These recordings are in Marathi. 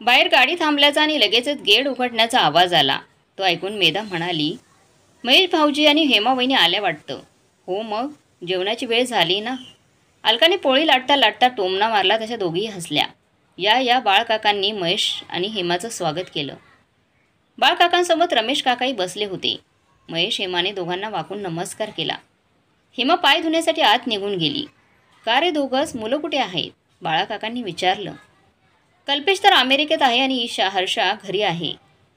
बाहेर गाडी थांबल्याचा आणि लगेचच गेट उघडण्याचा आवाज आला. तो ऐकून मेधा म्हणाली, महेश भाऊजी आणि हेमा वहिनी आल्या वाटतं. हो मग, जेवणाची वेळ झाली ना. अलकाने पोळी लाटता लाटता टोमणा मारला. तशा दोघीही हसल्या. या बाळकाकांनी महेश आणि हेमाचं स्वागत केलं. बाळकाकांसोबत रमेश काकाही बसले होते. महेश हेमाने दोघांना वाकून नमस्कार केला. हेमा पाय धुण्यासाठी आत निघून गेली. का रे दोघंच, मुलं कुठे आहेत? बाळकाकांनी विचारलं. कल्पेश तर अमेरिकेत आहे आणि हर्षा घरी आहे.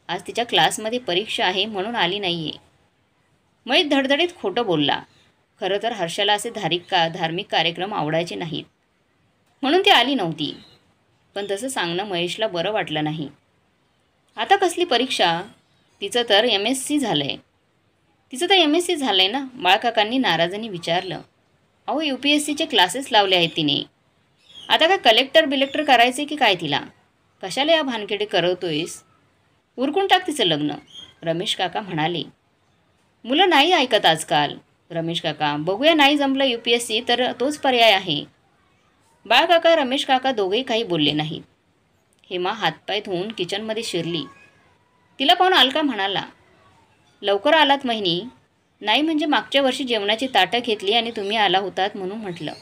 आज तिच्या क्लासमध्ये परीक्षा आहे म्हणून आली नाही आहे. महेश धडधडीत खोटं बोलला. खरं तर हर्षाला असे धार्मिक कार्यक्रम आवडायचे नाहीत म्हणून ती आली नव्हती. पण तसं सांगणं महेशला बरं वाटलं नाही. आता कसली परीक्षा? तिचं तर MSc झालं आहे ना. बाळकाकांनी नाराजाने विचारलं. अहो, UPSCचे क्लासेस लावले आहेत तिने. आता काय कलेक्टर करायचे की काय तिला? कशाला या भानकेडे करवतोयस? उरकून टाक तिचं लग्न, रमेश काका म्हणाले. मुलं नाही ऐकत आजकाल. रमेश काका, बघूया नाही जमलं UPSC तर तोच पर्याय आहे. बाळकाका रमेश काका दोघेही काही बोलले नाहीत. हेमा हातपाय धुवून किचनमध्ये शिरली. तिला पाहून अलका म्हणाला, लवकर आलात वहिनी? नाही म्हणजे मागच्या वर्षी जेवणाची ताटं घेतली आणि तुम्ही आला होतात म्हणून म्हटलं.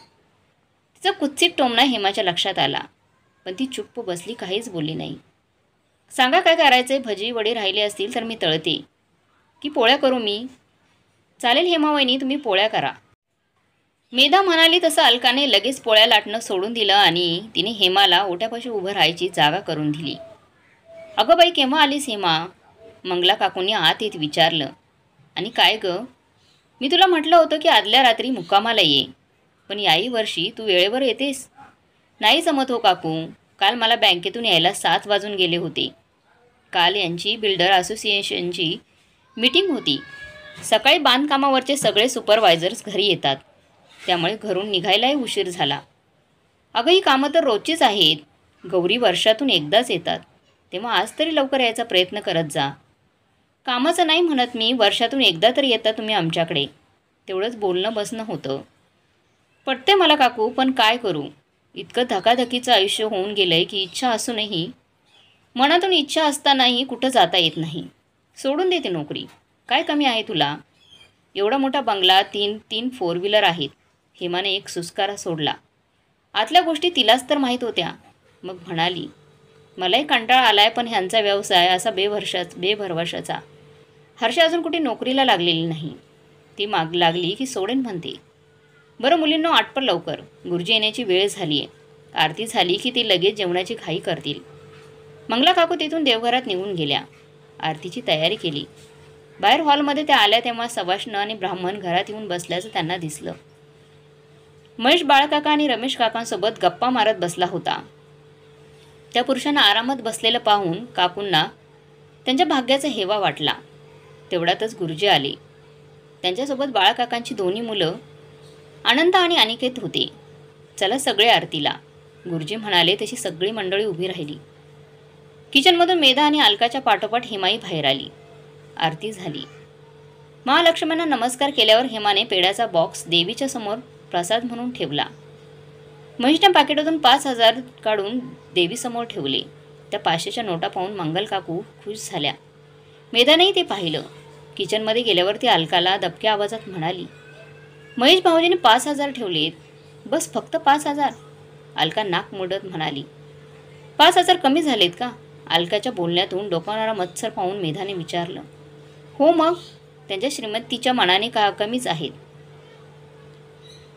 तिचा कुत्सित टोमणा हेमाच्या लक्षात आला. पण ती चुप्प बसली, काहीच बोलली नाही. सांगा काय करायचंय? भजी वडे राहिले असतील तर मी तळते की पोळ्या करू मी? चालेल हेमा वहिनी, तुम्ही पोळ्या करा. मेधा म्हणाली. तसं अलकाने लगेच पोळ्या लाटणं सोडून दिलं आणि तिने हेमाला ओट्यापाशी उभं राहायची जागा करून दिली. अगं बाई, केव्हा आलीस हेमा? मंगला काकूंनी आत येत विचारलं. आणि काय गं? मी तुला म्हटलं होतं की आदल्या रात्री मुक्कामाला ये, पण याही वर्षी तू वेळेवर येतेस? नाही जमत हो काकू. काल मला बँकेतून यायला 7 वाजून गेले होते. काल यांची बिल्डर असोसिएशनची मीटिंग होती. सकाळी बांधकामावरचे सगळे सुपरवायझर्स घरी येतात, त्यामुळे घरून निघायलाही उशीर झाला. अगं, ही कामं तर रोजचीच आहेत. गौरी वर्षातून एकदाच येतात, तेव्हा आज तरी लवकर यायचा प्रयत्न करत जा. कामाचं नाही म्हणत मी, वर्षातून एकदा तरी येता तुम्ही आमच्याकडे. तेवढंच बोलणं बसणं होतं. पटते मला काकू, पण काय करू? इतकं धकाधकीचं आयुष्य होऊन गेलं आहे की इच्छा असूनही, मनातून इच्छा असतानाही कुठं जाता येत नाही. सोडून देते नोकरी. काय कमी आहे तुला? एवढा मोठा बंगला, 3 4 व्हीलर आहेत. हेमाने एक सुस्कारा सोडला. आतल्या गोष्टी तिलाच तर माहीत होत्या. मग म्हणाली, मलाही कंटाळा आलाय, पण ह्यांचा व्यवसाय असा बेभरवशाचा. हर्षा अजून कुठे नोकरीला लागलेली नाही. ती माग लागली की सोडेन म्हणते. बरं मुलींनो, आटपर लवकर, गुरुजी येण्याची वेळ झाली आहे. आरती झाली की ती लगेच जेवणाची घाई करतील. मंगला काकू तिथून देवघरात निघून गेल्या. आरतीची तयारी केली. बाहेर हॉलमध्ये त्या आल्या तेव्हा सवाष्ण आणि ब्राह्मण घरात येऊन बसल्याचं त्यांना दिसलं. महेश बाळकाका आणि रमेश काकांसोबत गप्पा मारत बसला होता. त्या पुरुषांना आरामात बसलेलं पाहून काकूंना त्यांच्या भाग्याचा हेवा वाटला. तेवढ्यातच गुरुजी आले. त्यांच्यासोबत बाळकाकांची दोन्ही मुलं अनंत आणि अनिकेत होते. चला सगळे आरतीला, गुरुजी म्हणाले. तशी सगळी मंडळी उभी राहिली. किचनमधून मेधा आणि अलकाच्या पाठोपाठ हेमाई बाहेर आली. आरती झाली. महालक्ष्म्यांना नमस्कार केल्यावर हेमाने पेढ्याचा बॉक्स देवीच्या समोर प्रसाद म्हणून ठेवला. महेशने पाकिटातून 5,000 काढून देवीसमोर ठेवले. त्या 500च्या नोटा पाहून मंगल काकू खुश झाल्या. मेधानेही ते पाहिलं. किचनमध्ये गेल्यावर ती अलकाला दबक्या आवाजात म्हणाली, महेश भाऊजीने 5,000 ठेवलेत. बस फक्त 5,000? अलका नाक मुडत म्हणाली. 5,000 कमी झालेत का? अलकाच्या बोलण्यातून डोकावणारा मत्सर पाहून मेधाने विचारलं. हो मग, त्यांच्या श्रीमंतीच्या मनाने कमीच आहेत.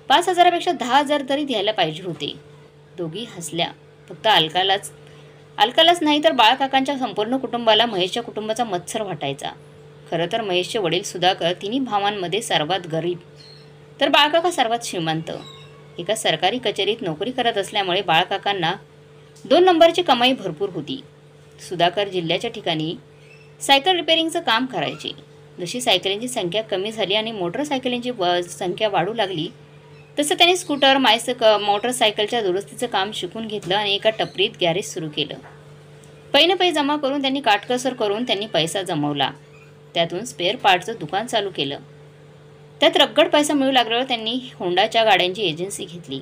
5,000पेक्षा 10,000 तरी द्यायला पाहिजे होते. दोघी हसल्या. फक्त अलकालाच नाही तर बाळकाकांच्या संपूर्ण कुटुंबाला महेशच्या कुटुंबाचा मत्सर वाटायचा. खरं तर महेशचे वडील सुधाकर तिन्ही भावांमध्ये सर्वात गरीब, तर बाळकाका सर्वात श्रीमंत. एका सरकारी कचेरीत नोकरी करत असल्यामुळे बाळकाकांना 2 नंबरची कमाई भरपूर होती. सुधाकर जिल्ह्याच्या ठिकाणी सायकल रिपेअरिंगचं काम करायचे. जशी सायकलींची संख्या कमी झाली आणि मोटरसायकलींची संख्या वाढू लागली, तसं त्यांनी स्कूटर मोटरसायकलच्या दुरुस्तीचं काम शिकून घेतलं आणि एका टपरीत गॅरेज सुरू केलं. पै जमा करून त्यांनी काटकसर करून त्यांनी पैसा जमवला. त्यातून स्पेअर पार्टचं दुकान चालू केलं. त्यात रगड पैसा मिळू लागल्यावर त्यांनी होंडाच्या गाड्यांची एजन्सी घेतली.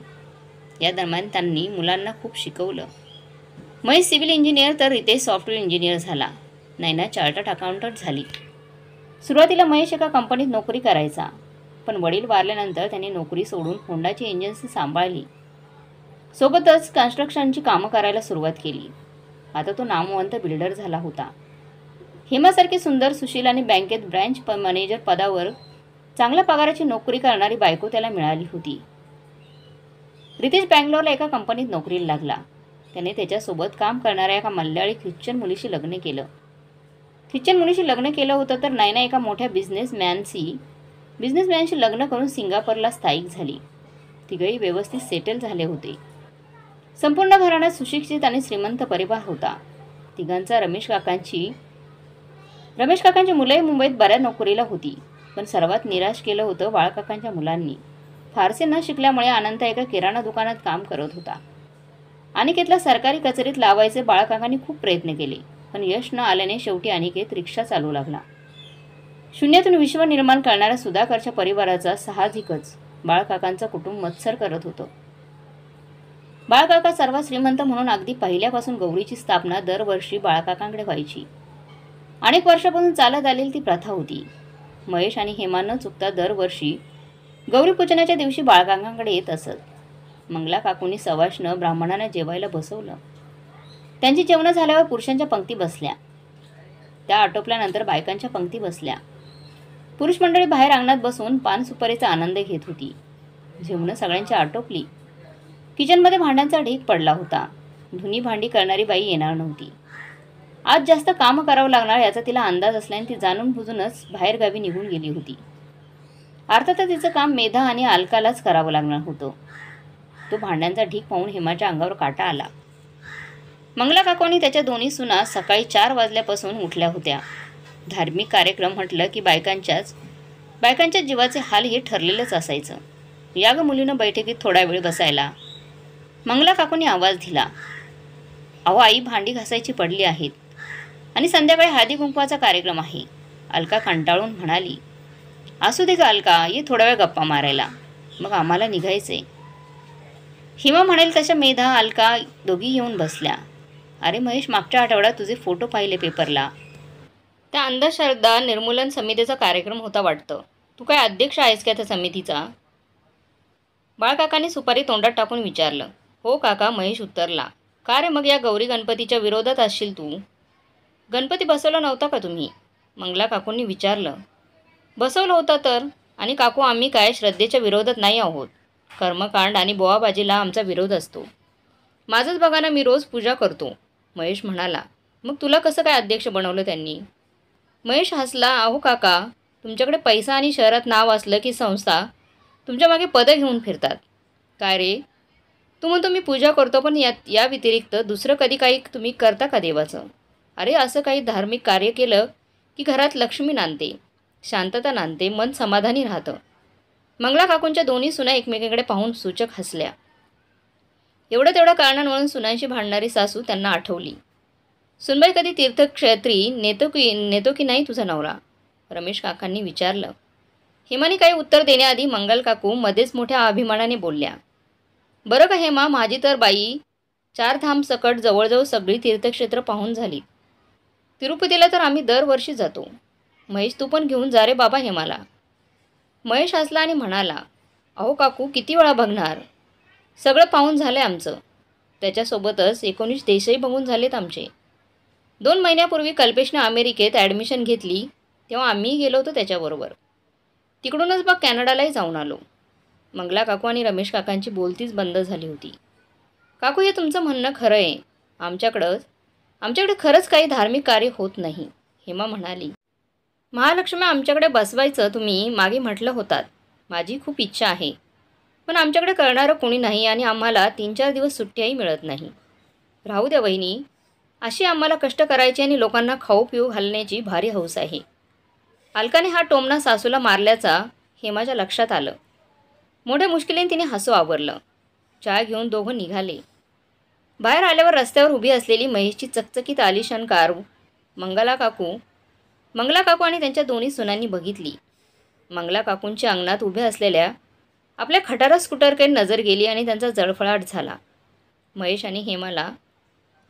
या दरम्यान त्यांनी मुलांना खूप शिकवलं. महेश सिव्हिल इंजिनियर तर रितेश सॉफ्टवेअर इंजिनियर झाला. नैना चार्टर्ड अकाउंटंट झाली. सुरुवातीला महेश एका कंपनीत नोकरी करायचा, पण वडील वारल्यानंतर त्याने नोकरी सोडून होंडाची एजन्सी सांभाळली. सोबतच कन्स्ट्रक्शनची कामं करायला सुरुवात केली. आता तो नामवंत बिल्डर झाला होता. हेमासारखी सुंदर, सुशील आणि बँकेत ब्रँच मॅनेजर पदावर चांगल्या पगाराची नोकरी करणारी बायको त्याला मिळाली होती. रितेश बँगलोरला एका कंपनीत नोकरीला लागला. त्याने त्याच्यासोबत काम करणाऱ्या एका मल्याळी ख्रिश्चन मुलीशी लग्न केलं. ख्रिश्चन मुलीशी लग्न केलं होतं तर नैना एका मोठ्या बिझनेसमॅनशी लग्न करून सिंगापूरला स्थायिक झाली. तिघही व्यवस्थित सेटल झाले होते. संपूर्ण घराण्यात सुशिक्षित आणि श्रीमंत परिवार होता. तिघांचा रमेश काकांची मुलंही मुंबईत बऱ्याच नोकरीला होती. पण सर्वात निराश केलं होतं बाळकाकांच्या मुलांनी. फारसे न शिकल्यामुळे अनंत एका किराणा दुकानात काम करत होता. अनिकेतला सरकारी कचेरीत लावायचे बाळकाकांनी खूप प्रयत्न केले, पण यश न आल्याने शेवटी अनिकेत रिक्षा चालवू लागला. शून्यातून विश्व निर्माण करणाऱ्या सुधाकरच्या परिवाराचा साहजिकच बाळकाकांचं कुटुंब मत्सर करत होतं. बाळकाका सर्वात श्रीमंत म्हणून अगदी पहिल्यापासून गौरीची स्थापना दरवर्षी बाळकाकांकडे व्हायची. अनेक वर्षापासून चालत आलेली ती प्रथा होती. महेश आणि हेमा न चुकता दरवर्षी गौरीपूजनाच्या दिवशी बाळकाकांकडे येत असत. मंगला काकूंनी सवाष्ण ब्राह्मणांना जेवायला बसवलं. त्यांची जेवणं झाल्यावर पुरुषांच्या पंक्ती बसल्या. त्या आटोपल्यानंतर बायकांच्या पंक्ती बसल्या. पुरुष मंडळी बाहेर अंगणात बसून पान सुपारीचा आनंद घेत होती. जेवणं सगळ्यांची आटोपली. किचनमध्ये भांड्यांचा ढीग पडला होता. धुनी भांडी करणारी बाई येणार नव्हती. आज जास्त कामं करावं लागणार याचा तिला अंदाज असल्याने ती जाणून बुजूनच बाहेरगावी निघून गेली होती. अर्थातच तिचं काम मेधा आणि अलकालाच करावं लागणार होतं. तो भांड्यांचा ढीग पाहून हेमाच्या अंगावर काटा आला. मंगला काकूंनी त्याच्या दोन्ही सुना सकाळी 4 वाजल्यापासून उठल्या होत्या. धार्मिक कार्यक्रम म्हटलं की बायकांच्या जीवाचे हाल हे ठरलेलंच असायचं. या ग मुलीनं बैठकीत थोडा वेळ बसायला. मंगला काकूंनी आवाज दिला, अहो आई, भांडी घासायची पडली आहेत आणि संध्याकाळी हळदी कुंकवाचा कार्यक्रम आहे. अलका कंटाळून म्हणाली, असू दे का अलका, ये थोडा वेळ गप्पा मारायला, मग आम्हाला निघायचंय. हिमा म्हणेल तशा मेधा अलका दोघी येऊन बसल्या. अरे महेश, मागच्या आठवड्यात तुझे फोटो पाहिले पेपरला. त्या अंधश्रद्धा निर्मूलन समितीचा कार्यक्रम होता वाटतं. तू काय अध्यक्ष आहेस का त्या समितीचा? बाळकाकांनी सुपारी तोंडात टाकून विचारलं. हो काका, महेश उत्तरला. का रे, मग या गौरी गणपतीच्या विरोधात असशील तू? गणपती बसवला नव्हता का तुम्ही? मंगला काकूंनी विचारलं. बसवलं होतं तर. आणि काकू, आम्ही काय श्रद्धेच्या विरोधात नाही आहोत. कर्मकांड आणि बोवाबाजीला आमचा विरोध असतो. माझंच बघा ना, मी रोज पूजा करतो. महेश म्हणाला. मग तुला कसं काय अध्यक्ष बनवलं त्यांनी? महेश हसला. अहो काका, तुमच्याकडे पैसा आणि शहरात नाव असलं की संस्था तुमच्या मागे पदं घेऊन फिरतात. काय रे, तू म्हणतो मी पूजा करतो, पण या व्यतिरिक्त दुसरं कधी काही तुम्ही करता का देवाचं? अरे, असं काही धार्मिक कार्य केलं की घरात लक्ष्मी नांदते, शांतता नांदते, मन समाधानी राहतं. मंगला काकूंच्या दोन्ही सुना एकमेकांकडे पाहून सूचक हसल्या. एवढं तेवढ्या कारणांवरून सुनांशी भांडणारी सासू त्यांना आठवली. सुनबाई, कधी तीर्थक्षेत्री नेतो की नाही तुझा नवरा? रमेश काकांनी विचारलं. हेमाने काही उत्तर देण्याआधी मंगल काकू मध्येच मोठ्या अभिमानाने बोलल्या. बरं का हेमा, माझी तर बाई 4 धाम सकट जवळजवळ सगळी तीर्थक्षेत्र पाहून झाली. तिरुपतीला तर आम्ही दरवर्षी जातो. महेश, तू पण घेऊन जा रे बाबा हेमाला. महेश हसला आणि म्हणाला, अहो काकू, किती वेळा बघणार? सगळं पाहून झालं आहे आमचं. त्याच्यासोबतच 19 देशही बघून झालेत आमचे. 2 महिन्यापूर्वी कल्पेशने अमेरिकेत ॲडमिशन घेतली तेव्हा आम्ही गेलो होतो त्याच्याबरोबर. तिकडूनच बघ कॅनडालाही जाऊन आलो. मंगला काकू आणि रमेश काकांची बोलतीच बंद झाली होती. काकू, हे तुमचं म्हणणं खरं आहे. आमच्याकडे खरंच काही धार्मिक कार्य होत नाही, हेमा म्हणाली. महालक्ष्मी आमच्याकडे बसवायचं तुम्ही मागे म्हटलं होतात. माझी खूप इच्छा आहे, पण आमच्याकडे करणारं कोणी नाही आणि आम्हाला 3-4 दिवस सुट्ट्याही मिळत नाही. राहू द्या वहिनी, अशी आम्हाला कष्ट करायची आणि लोकांना खाऊ पिऊ घालण्याची भारी हौस आहे. अलकाने हा टोमणा सासूला मारल्याचा हेमाच्या लक्षात आलं. मोठ्या मुश्किलीने तिने हसू आवरलं. चहा घेऊन दोघं निघाले. बाहेर आल्यावर रस्त्यावर उभी असलेली महेशची चकचकीत आलिशान कार मंगला काकू आणि त्यांच्या दोन्ही सुनांनी बघितली. मंगला काकूंच्या अंगणात उभ्या असलेल्या आपल्या खटारा स्कूटरकडे नजर गेली आणि त्यांचा जळफळाट झाला. महेश आणि हेमाला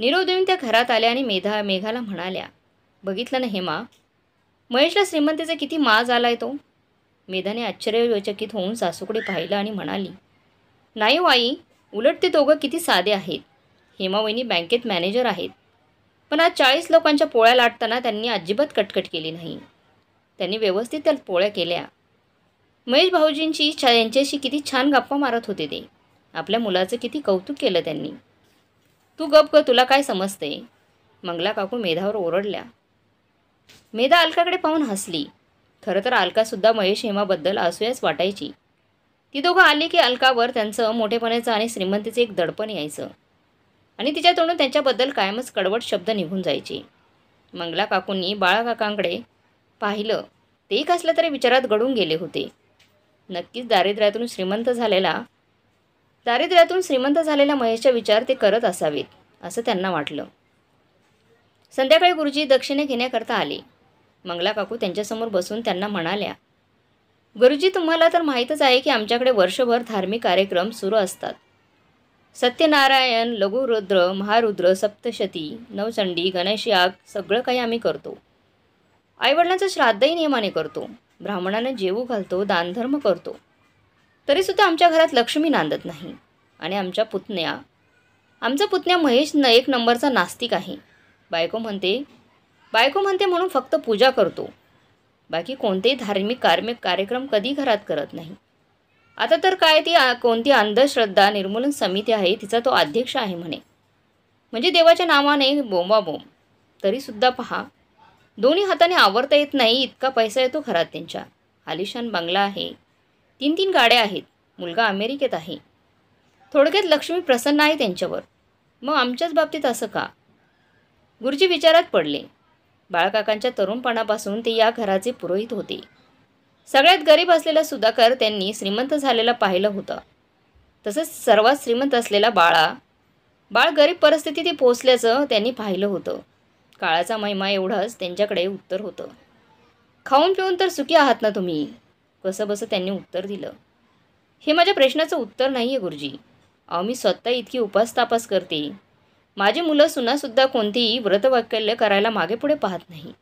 निरोप देऊन त्या घरात आल्या आणि मेघाला म्हणाल्या, बघितलं ना हेमा, महेशला श्रीमंतीचा किती माज आलाय तो. मेधाने आश्चर्यचकित होऊन सासूकडे पाहिलं आणि म्हणाली, नाही हो आई, उलट ते दोघं किती साधे आहेत. हेमा वहिनी बँकेत मॅनेजर आहेत, पण आज 40 लोकांच्या पोळ्या लाटताना त्यांनी अजिबात कटकट केली नाही. त्यांनी व्यवस्थित त्या पोळ्या केल्या. महेश भाऊजींची यांच्याशी किती छान गप्पा मारत होते ते. आपल्या मुलाचं किती कौतुक केलं त्यांनी. तू गप ग, तुला काय समजते. मंगला काकू मेधावर ओरडल्या. मेधा अलकाकडे पाहून हसली. खरं तर अलकासुद्धा महेश हेमाबद्दल असूयाच वाटायची. ती दोघं आली की अलकावर त्यांचं मोठेपणाचं आणि श्रीमंतीचं एक दडपण यायचं आणि तिच्या तोंडून त्यांच्याबद्दल कायमच कडवट शब्द निघून जायचे. मंगला काकूंनी बाळकाकांकडे पाहिलं. तेही कसल्या तरी विचारात गडून गेले होते. नक्कीच दारिद्र्यातून श्रीमंत झालेला महेशचा विचार ते करत असावेत असं त्यांना वाटलं. संध्याकाळी गुरुजी दक्षिणे घेण्याकरता आले. मंगला काकू त्यांच्यासमोर बसून त्यांना म्हणाल्या, गुरुजी, तुम्हाला तर माहीतच आहे की आमच्याकडे वर्षभर धार्मिक कार्यक्रम सुरू असतात. सत्यनारायण, लघुरुद्र, महारुद्र, सप्तशती, नवचंडी, गणेश याग सगळं काही आम्ही करतो. आईवडिलांचं श्राद्धही नियमाने करतो. ब्राह्मणांना जेवू घालतो, दानधर्म करतो. तरीसुद्धा आमच्या घरात लक्ष्मी नांदत नाही. आणि आमचा पुतण्या महेश एक नंबरचा नास्तिक आहे. बायको म्हणते म्हणून फक्त पूजा करतो. बाकी कोणतेही धार्मिक कार्यक्रम कधी घरात करत नाही. आता तर काय ती कोणती अंधश्रद्धा निर्मूलन समिती आहे, तिचा तो अध्यक्ष आहे म्हणे. म्हणजे देवाच्या नावाने बोंबाबोंब. तरीसुद्धा पहा, दोन्ही हाताने आवरता येत नाही इतका पैसा येतो घरात त्यांच्या. आलिशान बंगला आहे, 3 गाड्या आहेत, मुलगा अमेरिकेत आहे. थोडक्यात लक्ष्मी प्रसन्न आहे त्यांच्यावर. मग आमच्याच बाबतीत असं का. गुरुजी विचारात पडले. बाळकाकांच्या तरुणपणापासून ते या घराचे पुरोहित होते. सगळ्यात गरीब असलेला सुधाकर त्यांनी श्रीमंत झालेला पाहिलं होतं. तसंच सर्वात श्रीमंत असलेला बाळ गरीब परिस्थितीत पोचल्याचं त्यांनी पाहिलं होतं. काळाचा महिमा एवढंच त्यांच्याकडे उत्तर होतं. खाऊन पिऊन तर सुखी आहात ना तुम्ही, कसंबसं त्यांनी उत्तर दिलं. हे माझ्या प्रश्नाचं उत्तर नाही आहे गुरुजी. अहो, मी स्वतः इतकी उपास करते. माझी मुलं सुनासुद्धा कोणतीही व्रतवाकल्य करायला मागे पुढे पाहत नाही.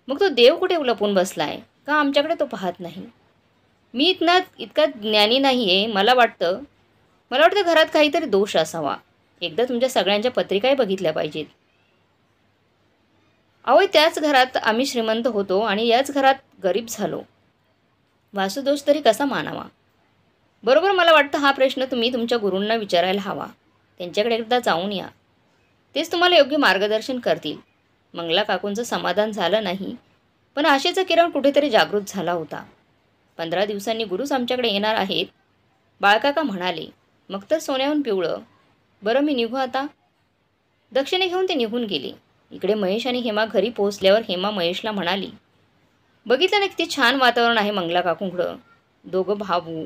मग तो देव कुठे लपून बसलाय का आमच्याकडे तो पाहत नाही. मी इतका ज्ञानी नाही आहे. मला वाटतं घरात काहीतरी दोष असावा. एकदा तुमच्या सगळ्यांच्या पत्रिकाही बघितल्या पाहिजेत. अहो, त्याच घरात आम्ही श्रीमंत होतो आणि याच घरात गरीब झालो. वासुदोष तरी कसा मानावा. बरोबर, मला वाटतं हा प्रश्न तुम्ही तुमच्या गुरूंना विचारायला हवा. त्यांच्याकडे एकदा जाऊन या, तेच तुम्हाला योग्य मार्गदर्शन करतील. मंगला काकूंचं समाधान झालं नाही, पण आशेचा किरण कुठेतरी जागृत झाला होता. 15 दिवसांनी गुरुच आमच्याकडे येणार आहेत, बाळकाका म्हणाले. मग तर सोन्याहून पिवळं. बरं, मी निघू आता. दक्षिणे घेऊन ते निघून गेले. इकडे महेश आणि हेमा घरी पोहोचल्यावर हेमा महेशला म्हणाली, बघितलं ना किती छान वातावरण आहे मंगला काकूंकडं. दोघं भाऊ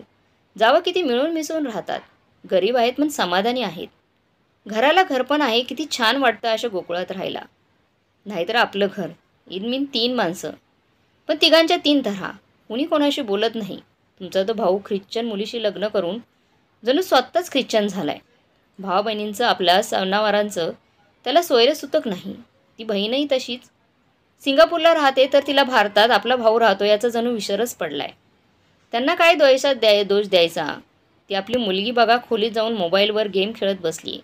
जावं किती मिळून मिसळून राहतात. गरीब आहेत पण समाधानी आहेत. घराला घर पण आहे. किती छान वाटतं अशा गोकुळात राहायला. नाहीतर आपलं घर, इनमीन 3 माणसं, पण तिघांच्या 3 तऱ्हा. कुणी कोणाशी बोलत नाही. तुमचा तो भाऊ ख्रिश्चन मुलीशी लग्न करून जणू स्वतःच ख्रिश्चन झालाय. भावा बहिणींचं, आपल्या सणावारांचं त्याला सोयरंसुतक नाही. ती बहीणही तशीच. सिंगापूरला राहते तर तिला भारतात आपला भाऊ राहतो याचा जणू विसरच पडलाय. त्यांना काय दोष द्यायचा. ती आपली मुलगी बघा, खोलीत जाऊन मोबाईलवर गेम खेळत बसली.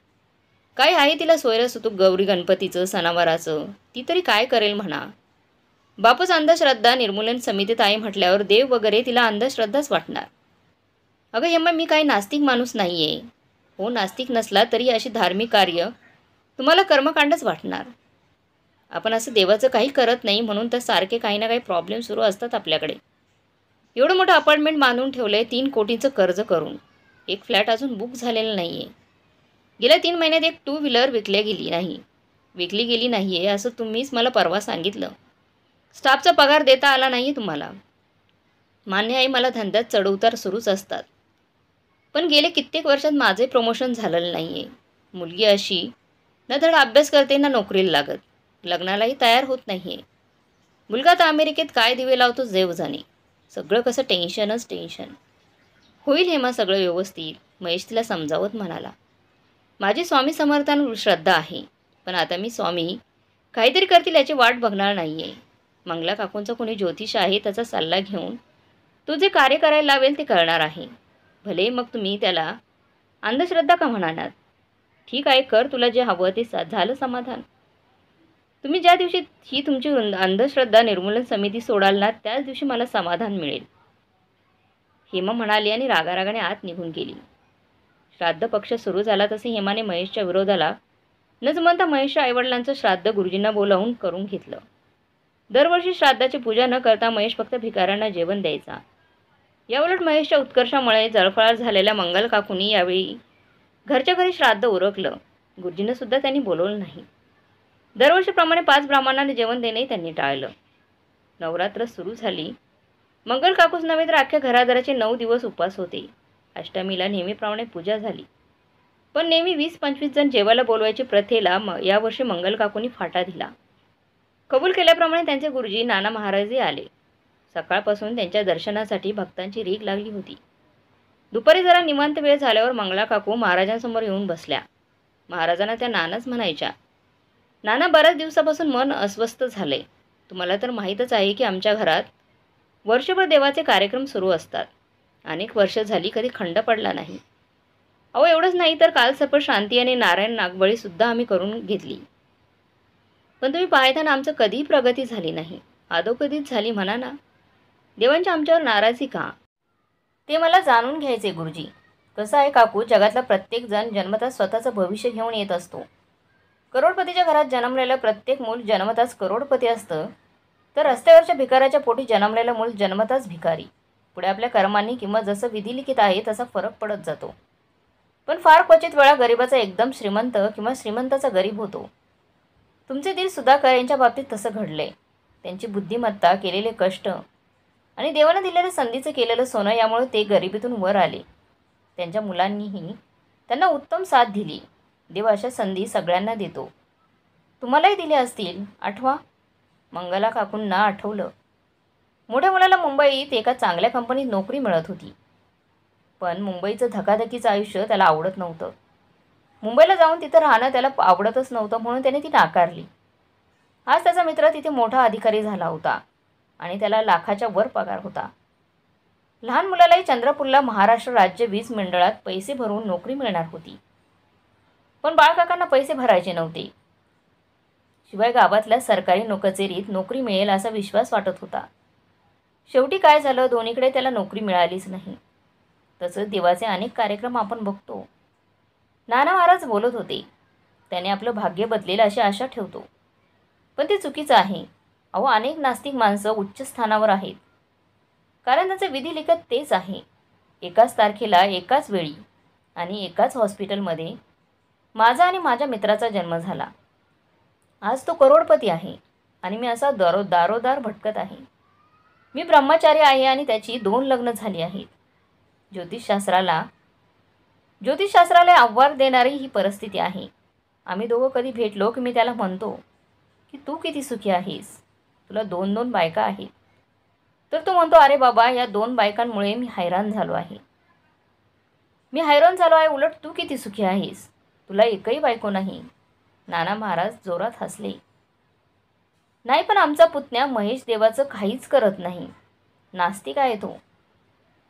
काय आहे तिला सोयरंसुतक गौरी गणपतीचं, सणावाराचं. ती तरी काय करेल म्हणा. बापच अंधश्रद्धा निर्मूलन समितीत आहे म्हटल्यावर देव वगैरे तिला अंधश्रद्धाच वाटणार. अगं हेमा, मी काही नास्तिक माणूस नाही आहे. हो, नास्तिक नसला तरी अशी धार्मिक कार्य तुम्हाला कर्मकांडच वाटणार. आपण असं देवाचं काही करत नाही म्हणून तर सारखे काही ना काही प्रॉब्लेम सुरू असतात आपल्याकडे. एवढं मोठं अपार्टमेंट बांधून ठेवलं आहे 3 कोटींचं कर्ज करून. एक फ्लॅट अजून बुक झालेलं नाही आहे. गेल्या 3 महिन्यात एक 2 व्हीलर विकली गेली नाही आहे असं तुम्हीच मला परवा सांगितलं. स्टाफचा पगार देता आला नाही आहे तुम्हाला. मान्य आहे, मला धंद्यात चढउतार सुरूच असतात. पण गेले कित्येक वर्षात माझे प्रमोशन झालेलं नाही आहे. मुलगी अशी ना धड अभ्यास करते ना नोकरीला लागत. लग्नालाही तयार होत नाही आहे. मुलगा तर अमेरिकेत काय दिवे लावतो देव जाणे. सगळं कसं टेन्शन. होईल हेमा, सगळं व्यवस्थित, महेश तिला समजावत म्हणाला. माझी स्वामी समर्थांवर श्रद्धा आहे, पण आता मी स्वामी काहीतरी करतील याची वाट बघणार नाही आहे. मंगला काकूंचा कोणी ज्योतिष आहे त्याचा सल्ला घेऊन तो जे कार्य करायला लावेल ते करणार आहे. भले मग तुम्ही त्याला अंधश्रद्धा का म्हणालात. ठीक आहे, कर, तुला जे हवं ते झालं समाधान. तुम्ही ज्या दिवशी ही तुमची अंधश्रद्धा निर्मूलन समिती सोडाल ना त्याच दिवशी मला समाधान मिळेल, हेमा म्हणाली आणि रागारागाने आत निघून गेली. श्राद्ध पक्ष सुरू झाला तसे हेमाने महेशच्या विरोधाला न जमता महेशच्या आईवडिलांचं श्राद्ध गुरुजींना बोलावून करून घेतलं. दरवर्षी श्राद्धाची पूजा न करता महेश फक्त भिकाऱ्यांना जेवण द्यायचा. याउलट महेशच्या उत्कर्षामुळे जळफळाट झालेल्या मंगल काकूंनी यावेळी घरच्या घरी श्राद्ध उरकलं. गुरुजींना सुद्धा त्यांनी बोलवलं नाही. दरवर्षीप्रमाणे 5 ब्राह्मणांना जेवण देणंही त्यांनी टाळलं. नवरात्र सुरू झाली. मंगल काकूच नव्हे तर अख्ख्या घरादाराचे 9 दिवस उपवास होते. अष्टमीला नेहमीप्रमाणे पूजा झाली. पण नेहमी 20-25 जण जेवायला बोलवायची प्रथेला यावर्षी मंगल काकूंनी फाटा दिला. कबूल केल्याप्रमाणे त्यांचे गुरुजी नाना महाराजही आले. सकाळपासून त्यांच्या दर्शनासाठी भक्तांची रीघ लागली होती. दुपारी जरा निवांत वेळ झाल्यावर मंगला काकू महाराजांसमोर येऊन बसल्या. महाराजांना त्या नानाच म्हणायच्या. नाना, बऱ्याच दिवसापासून मन अस्वस्थ झालंय. तुम्हाला तर माहीतच आहे की आमच्या घरात वर्षभर देवाचे कार्यक्रम सुरू असतात. अनेक वर्ष झाली कधी खंड पडला नाही. अहो, एवढंच नाही तर काल सपळ शांती आणि नारायण नागबळीसुद्धा आम्ही करून घेतली. पण तुम्ही पाहताना आमचं कधीही प्रगती झाली नाही. अधोगतीच झाली म्हणा ना. देवांची आमच्यावर नाराजी का, ते मला जाणून घ्यायचे गुरुजी. कसं आहे काकू, जगातला प्रत्येक जण जन्मतःच स्वतःचं भविष्य घेऊन येत असतो. करोडपतीच्या घरात जन्मलेलं प्रत्येक मूल जन्मतःच करोडपती असतं, तर रस्त्यावरच्या भिकाऱ्याच्या पोटी जन्मलेलं मूल जन्मतःच भिकारी. पुढे आपल्या कर्मांनी किंवा जसं विधिलिखित आहे तसा फरक पडत जातो. पण फार क्वचित वेळा गरिबाचा एकदम श्रीमंत किंवा श्रीमंताचा गरीब होतो. तुमचे दिल सुधाकर यांच्या बाबतीत तसं घडलंय. त्यांची बुद्धिमत्ता, केलेले कष्ट आणि देवानं दिलेल्या संधीचं केलेलं सोनं यामुळे ते गरिबीतून वर आले. त्यांच्या मुलांनीही त्यांना उत्तम साथ दिली. देव अशा संधी सगळ्यांना देतो. तुम्हालाही दिले असतील, आठवा. मंगला काकूंना आठवलं. मोठ्या मुलाला मुंबईत एका चांगल्या कंपनीत नोकरी मिळत होती. पण मुंबईचं धकाधकीचं आयुष्य त्याला आवडत नव्हतं. मुंबईला जाऊन तिथं राहणं त्याला आवडतच नव्हतं, म्हणून त्याने ती नाकारली. हाच त्याचा मित्र तिथे मोठा अधिकारी झाला होता आणि त्याला लाखाच्या वर पगार होता. लहान मुलालाही चंद्रपूरला महाराष्ट्र राज्य वीज मंडळात पैसे भरून नोकरी मिळणार होती. पण बाळकाकांना पैसे भरायचे नव्हते. शिवाय गावातल्या सरकारी कचेरीत नोकरी मिळेल असा विश्वास वाटत होता. शेवटी काय झालं, दोन्हीकडे त्याला नोकरी मिळालीच नाही. तसंच देवाचे अनेक कार्यक्रम आपण बघतो. नाना महाराज बोलत होते, त्याने आपलं भाग्य बदलेल अशी आशा ठेवतो. पण ते चुकीचं आहे. अहो, अनेक नास्तिक माणसं उच्च स्थानावर आहेत, कारण त्यांचं विधिलिखित तेच आहे. एकाच तारखेला, एकाच वेळी आणि एकाच हॉस्पिटलमध्ये माझा आणि माझ्या मित्राचा जन्म झाला. आज तो करोडपती आहे आणि मी असा दारोदार भटकत आहे. मी ब्रह्मचारी आहे आणि त्याची 2 लग्न झाली आहेत. ज्योतिषशास्त्राला आव्हान देणारी ही परिस्थिती आहे. आम्ही दोघं कधी भेटलो की मी त्याला म्हणतो की तू किती सुखी आहेस, तुला 2-2 बायका आहेत. तर तो म्हणतो, अरे बाबा, या 2 बायकांमुळे मी हैराण झालो आहे. उलट तू किती सुखी आहेस, तुला एकही बायको नाही. नाना महाराज जोरात हसले. नाही, पण आमचा पुतण्या महेश देवाचं काहीच करत नाही. नास्तिक आहे तो.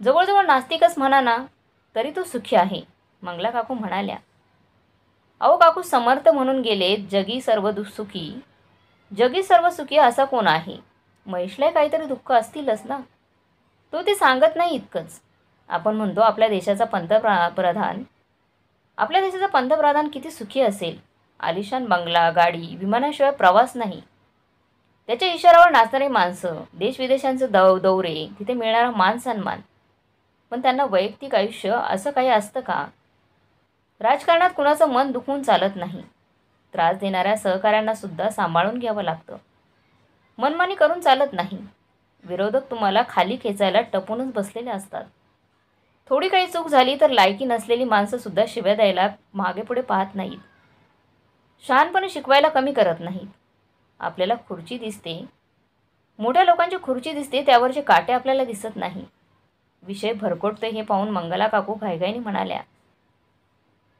जवळजवळ नास्तिकच म्हणा ना, तरी तो सुखी आहे, मंगला काकू म्हणाल्या. अहो काकू, समर्थ म्हणून गेले, जगी सर्व सुखी असा कोण आहे. महेशला काहीतरी दुःख असतीलच ना. तो ते सांगत नाही इतकंच. आपण म्हणतो आपल्या देशाचा पंतप्रधान किती सुखी असेल. आलिशान बंगला, गाडी, विमानाशिवाय प्रवास नाही. त्याच्या इशाऱ्यावर नाचणारी माणसं, देशविदेशांचे दौरे, तिथे मिळणारा मान सन्मान. पण त्यांना वैयक्तिक आयुष्य असं काही असतं का. राजकारणात कुणाचं मन दुखवून चालत नाही. त्रास देणाऱ्या सहकाऱ्यांना सुद्धा सांभाळून घ्यावं लागतं. मनमानी करून चालत नाही. विरोधक तुम्हाला खाली खेचायला टपूनच बसलेले असतात. थोडी काही चूक झाली तर लायकी नसलेली माणसंसुद्धा शिव्या द्यायला मागे पुढे पाहत नाहीत. शहाणपणे शिकवायला कमी करत नाहीत. आपल्याला खुर्ची दिसते, मोठ्या लोकांची खुर्ची दिसते, त्यावरचे काटे आपल्याला दिसत नाही. विषय भरकटतोय हे पाहून मंगला काकू घाईघाईने म्हणाल्या,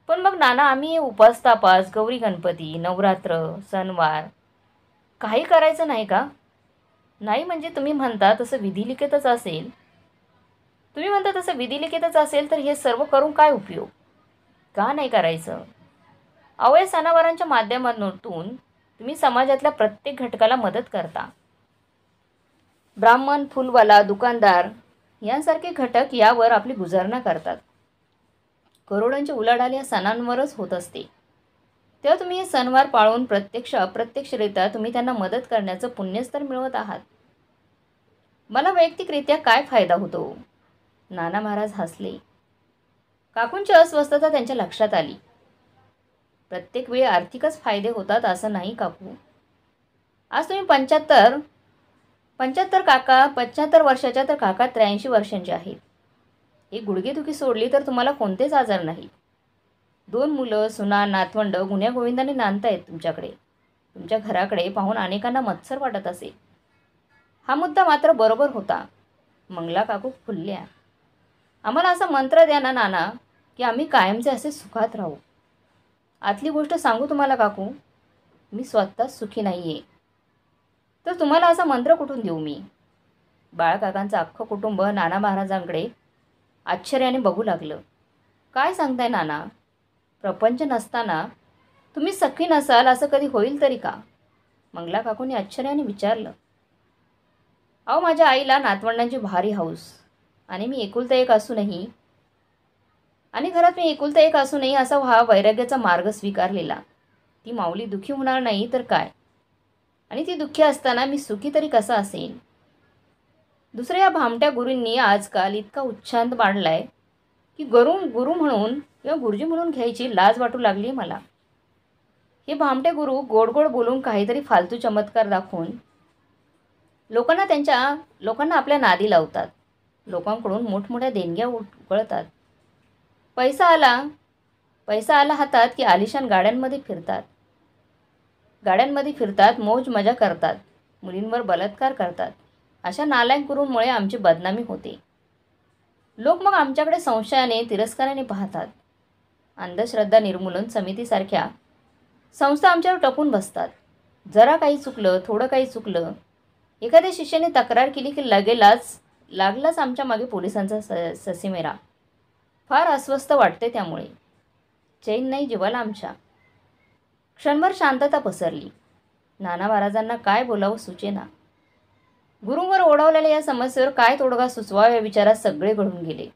पण मग नाना, आम्ही उपास तापास, गौरी गणपती, नवरात्र, सणवार काही करायचं नाही का? नाही म्हणजे तुम्ही म्हणता तसं विधिलिखितच असेल. तुम्ही म्हणता तसं विधिलिखितच असेल तर हे सर्व करून काय उपयोग? का नाही करायचं? अहो, या सणावारांच्या माध्यमातून तुम्ही समाजातल्या प्रत्येक घटकाला मदत करता. ब्राह्मण, फुलवाला, दुकानदार यांसारखे घटक यावर आपली गुजारणा करतात. करोडांची उलाढाल या सणांवरच होत असते. तेव्हा तुम्ही हे सणवार पाळून प्रत्यक्ष अप्रत्यक्षरित्या तुम्ही त्यांना मदत करण्याचं पुण्यच तर मिळवत आहात. मला वैयक्तिकरित्या काय फायदा होतो? नाना महाराज हसले. काकूंची अस्वस्थता त्यांच्या लक्षात आली. प्रत्येक वेळी आर्थिकच फायदे होतात असं नाही काकू. आज तुम्ही 75 वर्षाच्या, तर काका 83 वर्षांचे आहेत. एक गुडघेदुखी सोडली तर तुम्हाला कोणतेच आजार नाहीत. 2 मुलं, सुना, नातवंड गुण्यागोविंदाने नांदतायत तुमच्याकडे. तुमच्या घराकडे पाहून अनेकांना मत्सर वाटत असेल. हा मुद्दा मात्र बरोबर होता. मंगला काकू फुलल्या. आम्हाला असा मंत्र द्या ना नाना, की आम्ही कायमचे असे सुखात राहू. आतली गोष्ट सांगू तुम्हाला काकू, मी स्वतःच सुखी नाही आहे. तर तुम्हाला असा मंत्र कुठून देऊ मी? बाळकाकांचं अख्खं कुटुंब नाना महाराजांकडे आश्चर्याने बघू लागलं. काय सांगताय नाना? प्रपंच नसताना तुम्ही सख्खी नसाल असं कधी होईल तरी का? मंगला काकूंनी आश्चर्याने विचारलं. अहो, माझ्या आईला नातवंडांची भारी हौस. आणि घरात मी एकुलता एक असूनही असा हा वैराग्याचा मार्ग स्वीकारलेला. ती माऊली दुःखी होणार नाही तर काय? आणि ती दुःखी असताना मी सुखी तरी कसा असेल? दुसऱ्या या भामट्या गुरूंनी आजकाल इतका उच्छांत मांडलाय की गुरु म्हणून किंवा गुरुजी म्हणून घ्यायची लाज वाटू लागली मला. हे भामटे गुरु गोड गोड बोलून काहीतरी फालतू चमत्कार दाखवून लोकांना आपल्या नादी लावतात. लोकांकडून मोठमोठ्या देणग्या उकळतात. पैसा आला हातात की आलिशान गाड्यांमध्ये फिरतात, मौज मजा करतात, मुलींवर बलात्कार करतात. अशा नालायक गुरूंमुळे आमची बदनामी होते. लोक मग आमच्याकडे संशयाने, तिरस्काराने पाहतात. अंधश्रद्धा निर्मूलन समितीसारख्या संस्था आमच्यावर टपून बसतात. जरा काही चुकलं, थोडं काही चुकलं, एखाद्या शिष्याने तक्रार केली की लागलाच आमच्या मागे पोलिसांचा ससेमेरा. फार अस्वस्थ वाटते त्यामुळे. चैन नाही जीवाला आमच्या. क्षणभर शांतता पसरली. नाना महाराजांना काय बोलावं सुचेना. गुरूंवर ओढवलेल्या या समस्येवर काय तोडगा सुचवावा या विचारात सगळे गळून गेले.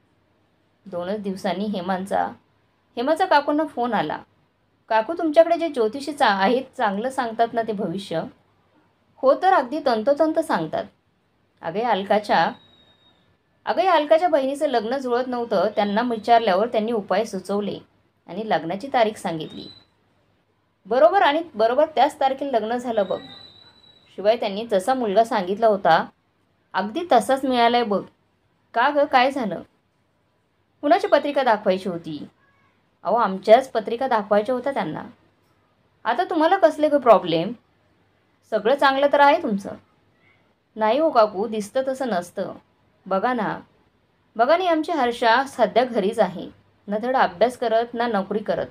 2च दिवसांनी हेमाचा काकूंना फोन आला. काकू, तुमच्याकडे जे ज्योतिषी आहेत चांगलं सांगतात ना ते भविष्य? हो, तर अगदी तंतोतंत सांगतात. अगं या अलकाच्या बहिणीचं लग्न जुळत नव्हतं. त्यांना विचारल्यावर त्यांनी उपाय सुचवले आणि लग्नाची तारीख सांगितली. बरोबर त्याच तारखेला लग्न झालं बघ. शिवाय त्यांनी जसा मुलगा सांगितला होता अगदी तसाच मिळालाय बघ. का गं, काय झालं? कुणाची पत्रिका दाखवायची होती? अहो, आमच्याच पत्रिका दाखवायच्या होत्या त्यांना. आता तुम्हाला कसले गं प्रॉब्लेम? सगळं चांगलं तर आहे तुमचं. नाही हो काकू, दिसतं तसं नसतं. बघा ना आमची हर्षा सध्या घरीच आहे. ना धड अभ्यास करत ना नोकरी करत.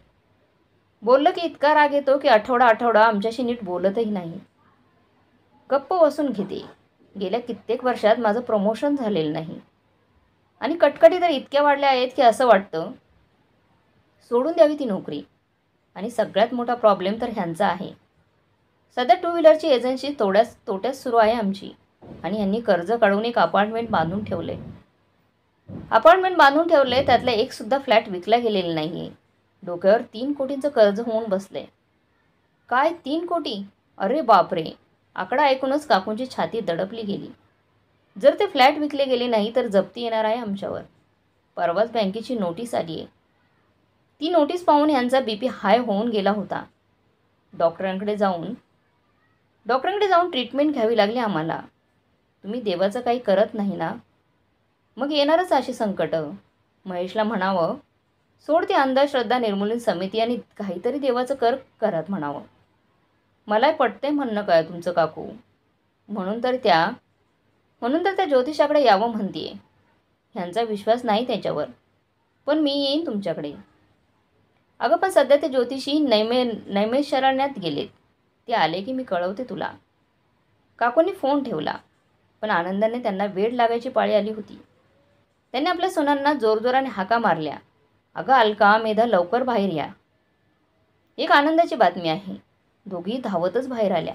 बोललं की इतका राग येतो की आठवडा आमच्याशी नीट बोलतही नाही. गप्प बसून घेते. गेल्या कित्येक वर्षात माझं प्रमोशन झालेलं नाही. आणि कटकटी तर इतक्या वाढल्या आहेत की असं वाटतं सोडून द्यावी ती नोकरी. आणि सगळ्यात मोठा प्रॉब्लेम तर ह्यांचा आहे. सध्या 2 व्हीलरची एजन्सी तोट्यात सुरू आहे आमची. आणि यांनी कर्ज काढून एक अपार्टमेंट बांधून ठेवले. त्यातला एक सुद्धा फ्लॅट विकला गेलेला नाही आहे. डोक्यावर 3 कोटींचं कर्ज होऊन बसले. काय 3 कोटी? अरे बापरे! आकडा ऐकूनच काकूंची छाती दडपली गेली. जर ते फ्लॅट विकले गेले नाही तर जप्ती येणार आहे आमच्यावर. परवाच बँकेची नोटीस आली आहे. ती नोटीस पाहून यांचा BP हाय होऊन गेला होता. डॉक्टरांकडे जाऊन ट्रीटमेंट घ्यावी लागली आम्हाला. तुम्ही देवाचं काही करत नाही ना, मग येणारच अशी संकट. महेशला म्हणावं, सोड ती अंधश्रद्धा निर्मूलन समिती आणि काहीतरी देवाचं करत म्हणावं. मलाही पटते म्हणणं काय तुमचं काकू. म्हणून तर त्या ज्योतिषाकडे यावं म्हणतीये. ह्यांचा विश्वास नाही त्याच्यावर. पण मी येईन तुमच्याकडे. अगं पण सध्या ते ज्योतिषी नैमिषारण्यात गेलेत. ते आले की मी कळवते तुला. काकूंनी फोन ठेवला. पण आनंदाने त्यांना वेड लागायची पाळी आली होती. त्यांनी आपल्या सुनांना जोरजोराने हाका मारल्या. अगं अलका, मेधा, लवकर बाहेर या. एक आनंदाची बातमी आहे. दोघी धावतच बाहेर आल्या.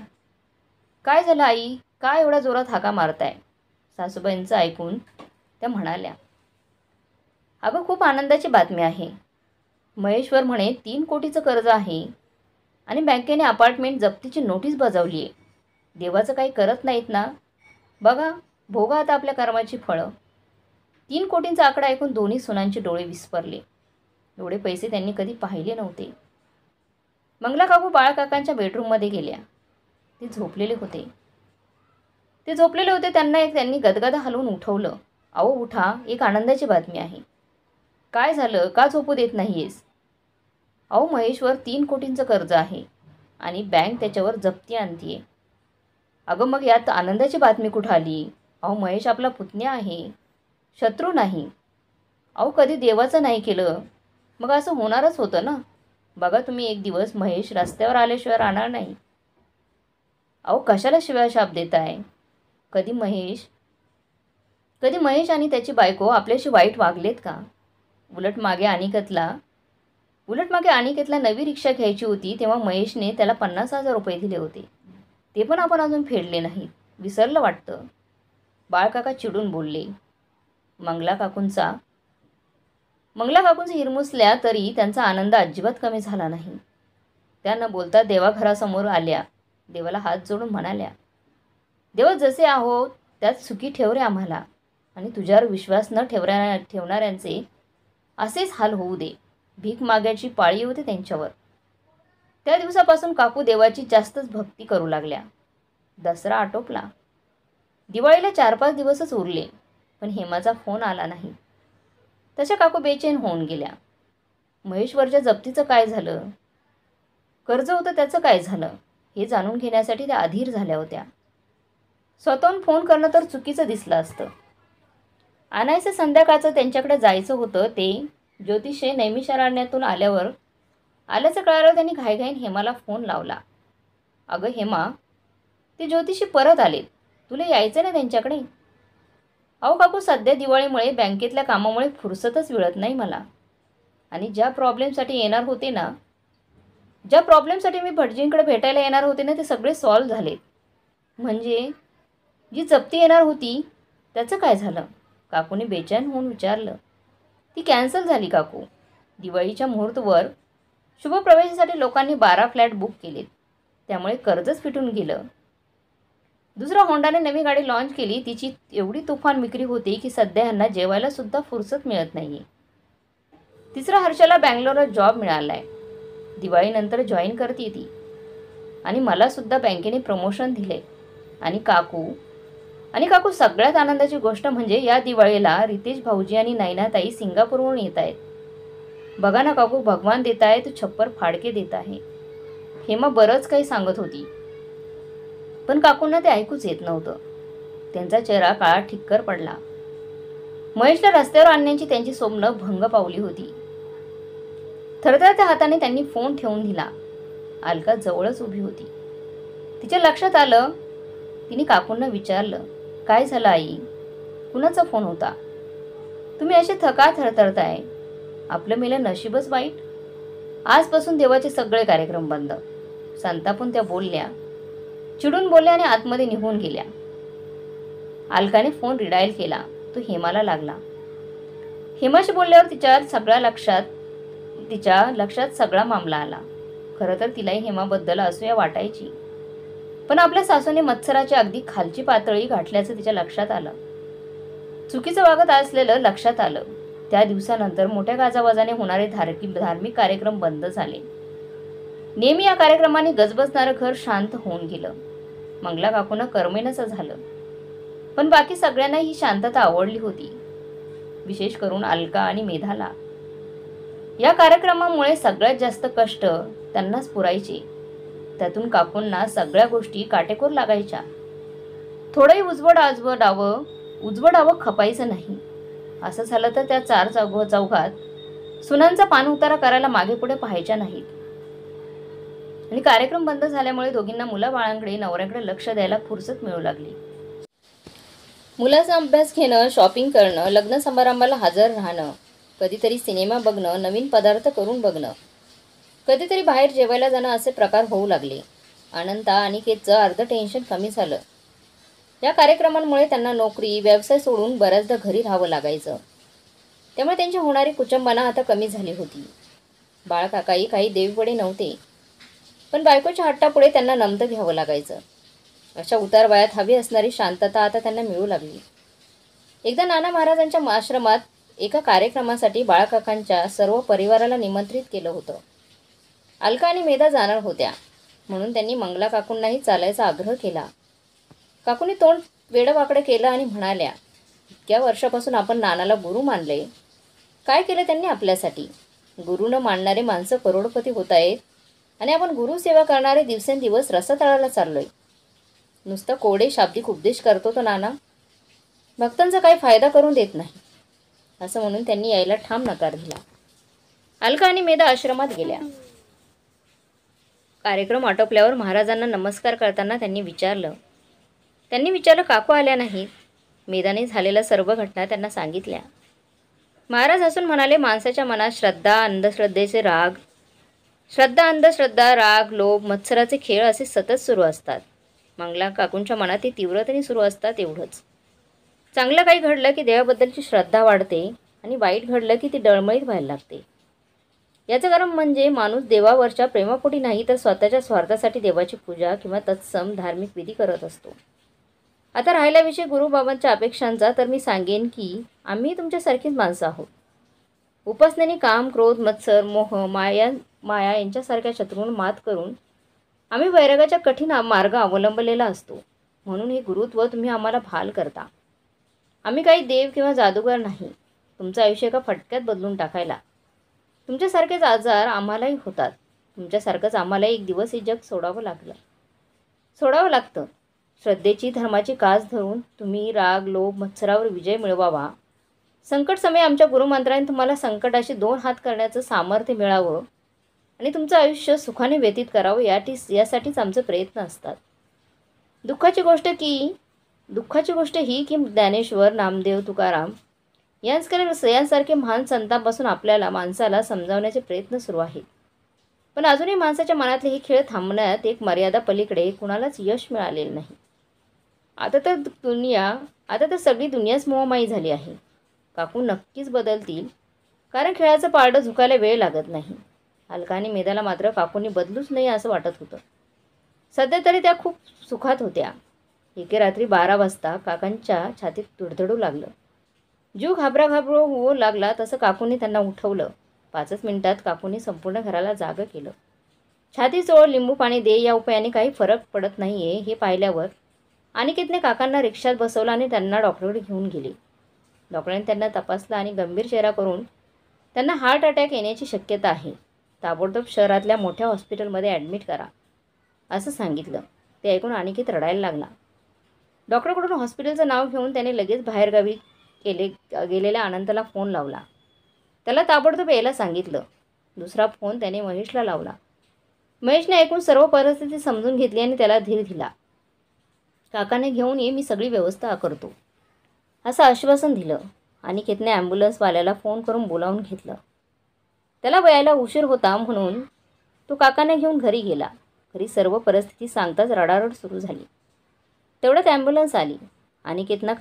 काय झालं आई? काय एवढ्या जोरात हाका मारताय? सासूबाईंचं ऐकून त्या म्हणाल्या. अगं खूप आनंदाची बातमी आहे. महेश्वर म्हणे 3 कोटीचं कर्ज आहे आणि बँकेने अपार्टमेंट जप्तीची नोटीस बजावली आहे. देवाचं काही करत नाहीत ना. बघा, भोगा आता आपल्या कर्माची फळं. 3 कोटींचा आकडा ऐकून दोन्ही सुनांचे डोळे विस्फारले. एवढे पैसे त्यांनी कधी पाहिले नव्हते. मंगला काकू बाळकाकांच्या बेडरूममध्ये गेल्या. ते झोपलेले होते. त्यांनी गदगदा हलवून उठवलं. अहो उठा, एक आनंदाची बातमी आहे. काय झालं? का झोपू देत नाहीयेस? अहो महेश्वर 3 कोटींचं कर्ज आहे आणि बँक त्याच्यावर जप्ती आणतीये. अगं मग यात आनंदाची बातमी कुठं आली? अहो महेश आपला पुतण्या आहे, शत्रू नाही. अहो कधी देवाचं नाही केलं मग असं होणारच होतं ना. बघा तुम्ही एक दिवस महेश रस्त्यावर आल्याशिवाय राहणार नाही. अहो कशाला शिवाय शाप देताय? कधी महेश आणि त्याची बायको आपल्याशी वाईट वागलेत का? उलट मागे अनिकेतला नवी रिक्षा घ्यायची होती तेव्हा महेशने त्याला 50,000 रुपये दिले होते. ते पण आपण अजून फेडले नाहीत. विसरलं वाटतं. बाळकाका चिडून बोलले. मंगला काकूंचा हिरमुसल्या तरी त्यांचा आनंद अजिबात कमी झाला नाही. त्या न बोलता देवाघरासमोर आल्या. देवाला हात जोडून म्हणाल्या, देवा जसे आहोत त्यात सुखी ठेव रे आम्हाला आणि तुझ्यावर विश्वास न ठेवणाऱ्यांचे असेच हाल होऊ दे. भीक मागायची पाळी होती त्यांच्यावर. त्या दिवसापासून काकू देवाची जास्तच भक्ती करू लागल्या. दसरा आटोपला. दिवाळीला 4-5 दिवसच उरले पण हेमाचा फोन आला नाही. तशा काकू बेचैन होऊन गेल्या. महेश्वरच्या जप्तीचं काय झालं? कर्ज होतं त्याचं काय झालं? हे जाणून घेण्यासाठी त्या अधीर झाल्या होत्या. स्वतःहून फोन करणं तर चुकीचं दिसलं असतं. आणायचं संध्याकाळचं त्यांच्याकडे जायचं होतं ते ज्योतिषी नैमिषारण्यातून आल्याचं कळालं. त्यांनी घाईघाईन हेमाला फोन लावला. अगं हेमा, ते ज्योतिषी परत आलेत. तुला यायचं ना त्यांच्याकडे? अहो काकू, सध्या दिवाळीमुळे बँकेतल्या कामामुळे फुरसतच मिळत नाही मला. आणि ज्या प्रॉब्लेमसाठी मी भटजींकडे भेटायला येणार होते ना ते सगळे सॉल्व्ह झाले. म्हणजे जी जप्ती येणार होती त्याचं काय झालं? काकूने बेचैन होऊन विचारलं. ती कॅन्सल झाली काकू. दिवाळीच्या मुहूर्तवर शुभप्रवेशासाठी लोकांनी 12 फ्लॅट बुक केलेत. त्यामुळे कर्जच फिटून गेलं. दुसरा होंडाने नवी गाडी लॉन्च केली. तिची एवढी तुफान विक्री होती की सध्या ह्यांना जेवायला सुद्धा फुरसत मिळत नाही. तिसरा हर्षाला बँगलोरला जॉब मिळालाय. दिवाळीनंतर जॉईन करते ती. आणि मला सुद्धा बँकेने प्रमोशन दिले. आणि काकू सगळ्यात आनंदाची गोष्ट म्हणजे या दिवाळीला रितेश भाऊजी आणि नैनाताई सिंगापूरवरून येत आहेत. बघा ना काकू, भगवान देत आहे तो छप्पर फाडके देत आहे. हेमा बरंच काही सांगत होती पण काकूंना ते ऐकूच येत नव्हतं. त्यांचा चेहरा काळा ठिक्कर पडला. महेशला रस्त्यावर आणण्याची त्यांची स्वप्न भंग पावली होती. थरथरत्या हाताने त्यांनी फोन ठेवून दिला. अलका जवळच उभी होती. तिच्या लक्षात आलं. तिने काकूंना विचारलं, काय झालं आई? कुणाचा फोन होता? तुम्ही असे थरथरताय. आपलं मेलं नशीबच वाईट. आजपासून देवाचे सगळे कार्यक्रम बंद. संतापून त्या बोलल्या, चिडून बोलल्या आणि आतमध्ये निघून गेल्या. अलकाने फोन रिडायल केला. तो हेमाला लागला. हेमाशी बोलल्यावर तिच्या लक्षात सगळा मामला आला. खरं तर तिलाही हेमाबद्दल असूया वाटायची. पण आपल्या सासूने मत्सराची अगदी खालची पातळी गाठल्याचं तिच्या लक्षात आलं. चुकीचं वागत असलेलं लक्षात आलं. त्या दिवसानंतर मोठ्या गाजावाजाने होणारे धार्मिक कार्यक्रम बंद झाले. नेहमी या कार्यक्रमाने गजबजणारं घर शांत होऊन गेलं. मंगला काकूंना करमेनचं झालं. पण बाकी सगळ्यांना ही शांतता आवडली होती. विशेष करून अलका आणि मेधाला. या कार्यक्रमामुळे सगळ्यात जास्त कष्ट त्यांनाच पुरायचे. त्यातून काकूंना सगळ्या गोष्टी काटेकोर लागायच्या. थोडंही उजवडावं खपायचं नाही. असं झालं तर त्या 4 चौघात सुनांचा पान उतारा करायला मागे पुढे पाहायच्या नाहीत. आणि कार्यक्रम बंद झाल्यामुळे दोघींना मुलाबाळांकडे नवऱ्याकडे लक्ष द्यायला फुरसत मिळू लागली. मुलाचा अभ्यास घेणं, शॉपिंग करणं, लग्न समारंभाला हजर राहणं, कधीतरी सिनेमा बघणं, नवीन पदार्थ करून बघणं, कधीतरी बाहेर जेवायला जाणं असे प्रकार होऊ लागले. अनंता अनिकेतचं अर्ध टेन्शन कमी झालं. या कार्यक्रमांमुळे त्यांना नोकरी, व्यवसाय सोडून बऱ्याचदा घरी राहावं लागायचं. त्यामुळे त्यांची होणारी कुचंबना आता कमी झाली होती. बाळकाकाही काही देवीपडे नव्हते, पण बायकोच्या हट्टापुढे त्यांना नमतं घ्यावं लागायचं. अशा उतार वयात हवी असणारी शांतता आता त्यांना मिळू लागली. एकदा नाना महाराजांच्या आश्रमात एका कार्यक्रमासाठी बाळकाकांच्या सर्व परिवाराला निमंत्रित केलं होतं. अलका आणि मेधा जाणार होत्या, म्हणून त्यांनी मंगला काकूंनाही चालायचा आग्रह केला. काकूंनी तोंड वेडवाकडे केलं आणि म्हणाल्या, इतक्या वर्षापासून आपण नानाला गुरु मानले, काय केलं त्यांनी आपल्यासाठी? गुरु न मानणारे माणसं करोडपती होत आहेत आणि आपण गुरुसेवा करणारे दिवसेंदिवस रसातळाला चाललोय. नुसतं कोडे शाब्दिक उपदेश करतो तो नाना, भक्तांचा काही फायदा करून देत नाही, असं म्हणून त्यांनी यायला ठाम नकार दिला. अलका आणि मेधा आश्रमात गेल्या. कार्यक्रम आटोपल्यावर महाराजांना नमस्कार करताना त्यांनी विचारलं काकू आल्या नाहीत? मेधाने झालेल्या सर्व घटना त्यांना सांगितल्या. महाराज हसून म्हणाले, माणसाच्या मनात श्रद्धा, अंधश्रद्धा, राग, लोभ, मत्सराचे खेळ असे सतत सुरू असतात. मंगला काकूंच्या मनात ते तीव्रतेने सुरू असतात एवढंच. चांगलं काही घडलं की देवाबद्दलची श्रद्धा वाढते आणि वाईट घडलं की ती डळमळीत व्हायला लागते. याचं कारण म्हणजे माणूस देवावरच्या प्रेमापोटी नाही तर स्वतःच्या स्वार्थासाठी देवाची पूजा किंवा तत्सम धार्मिक विधी करत असतो. आता राहिल्याविषयी गुरुबाबांच्या अपेक्षांचा तर मी सांगेन की आम्ही तुमच्यासारखीच माणसं आहोत. उपासनेने काम, क्रोध, मत्सर, मोह, माया यांच्यासारख्या शत्रूंवर मात करून आम्ही वैरागाच्या कठीण मार्ग अवलंबलेला असतो. म्हणून हे गुरुत्व तुम्ही आम्हाला भाल करता. आम्ही काही देव किंवा जादूगार नाही, तुमचं आयुष्य एका फटक्यात बदलून टाकायला. तुमच्यासारखेच आजार आम्हालाही होतात. तुमच्यासारखंच आम्हालाही एक दिवस हे जग सोडावं लागतं. श्रद्धेची, धर्माची कास धरून तुम्ही राग, लोभ, मत्सरावर विजय मिळवावा. संकट समय आमच्या गुरुमंत्राने तुम्हाला संकटाशी 2 हात करण्याचं सामर्थ्य मिळावं आणि तुमचं आयुष्य सुखाने व्यतीत करावं यासाठीच आमचे प्रयत्न असतात. दुःखाची गोष्ट ही की ज्ञानेश्वर, नामदेव, तुकाराम यांसारखे महान संतांपासून आपल्याला माणसाला समजावण्याचे प्रयत्न सुरू आहेत. पण अजूनही माणसाच्या मनातले हे खेळ थांबण्यात एक मर्यादा पलीकडे कुणालाच यश मिळालेलं नाही. आता तर सगळी दुनियाच मोहमायी झाली आहे. काकू नक्कीच बदलतील, कारण खेळाचं पारडं झुकायला वेळ लागत नाही. अलका आणि मेधाला मात्र काकूंनी बदलूच नाही असं वाटत होतं. सध्या तरी त्या खूप सुखात होत्या. एके रात्री 12 वाजता काकांच्या छातीत धडधडू लागलं. जीव घाबरू होऊ लागला तसं काकूंनी त्यांना उठवलं. 5च मिनिटात काकूंनी संपूर्ण घराला जागं केलं. छाती चोळ, लिंबू पाणी दे या उपायाने काही फरक पडत नाहीये हे पाहिल्यावर अनिकेतने काकांना रिक्षात बसवलं आणि त्यांना डॉक्टरकडे घेऊन गेले. डॉक्टरांनी त्यांना तपासलं आणि गंभीर चेहरा करून त्यांना हार्ट अटॅक येण्याची शक्यता आहे, ताबडतोब शहरातल्या मोठ्या हॉस्पिटलमध्ये ॲडमिट करा असं सांगितलं. ते ऐकून अनिकेत रडायला लागला. डॉक्टरकडून हॉस्पिटलचं नाव घेऊन त्याने लगेच बाहेरगावी गेलेल्या अनंतला फोन लावला. त्याला ताबडतोब यायला सांगितलं. दुसरा फोन त्याने महेशला लावला. महेशने ऐकून सर्व परिस्थिती समजून घेतली आणि त्याला धीर दिला. काकाने घेऊन ये, मी सगळी व्यवस्था करतो असं आश्वासन दिलं. अनिकेतने ॲम्ब्युलन्सवाल्याला फोन करून बोलावून घेतलं. त्याला यायला उशीर होता म्हणून तो काकाने घेऊन घरी गेला. घरी सर्व परिस्थिती सांगताच रडारड सुरू झाली. तेवढ्यात ॲम्ब्युलन्स आली. अनिकेतने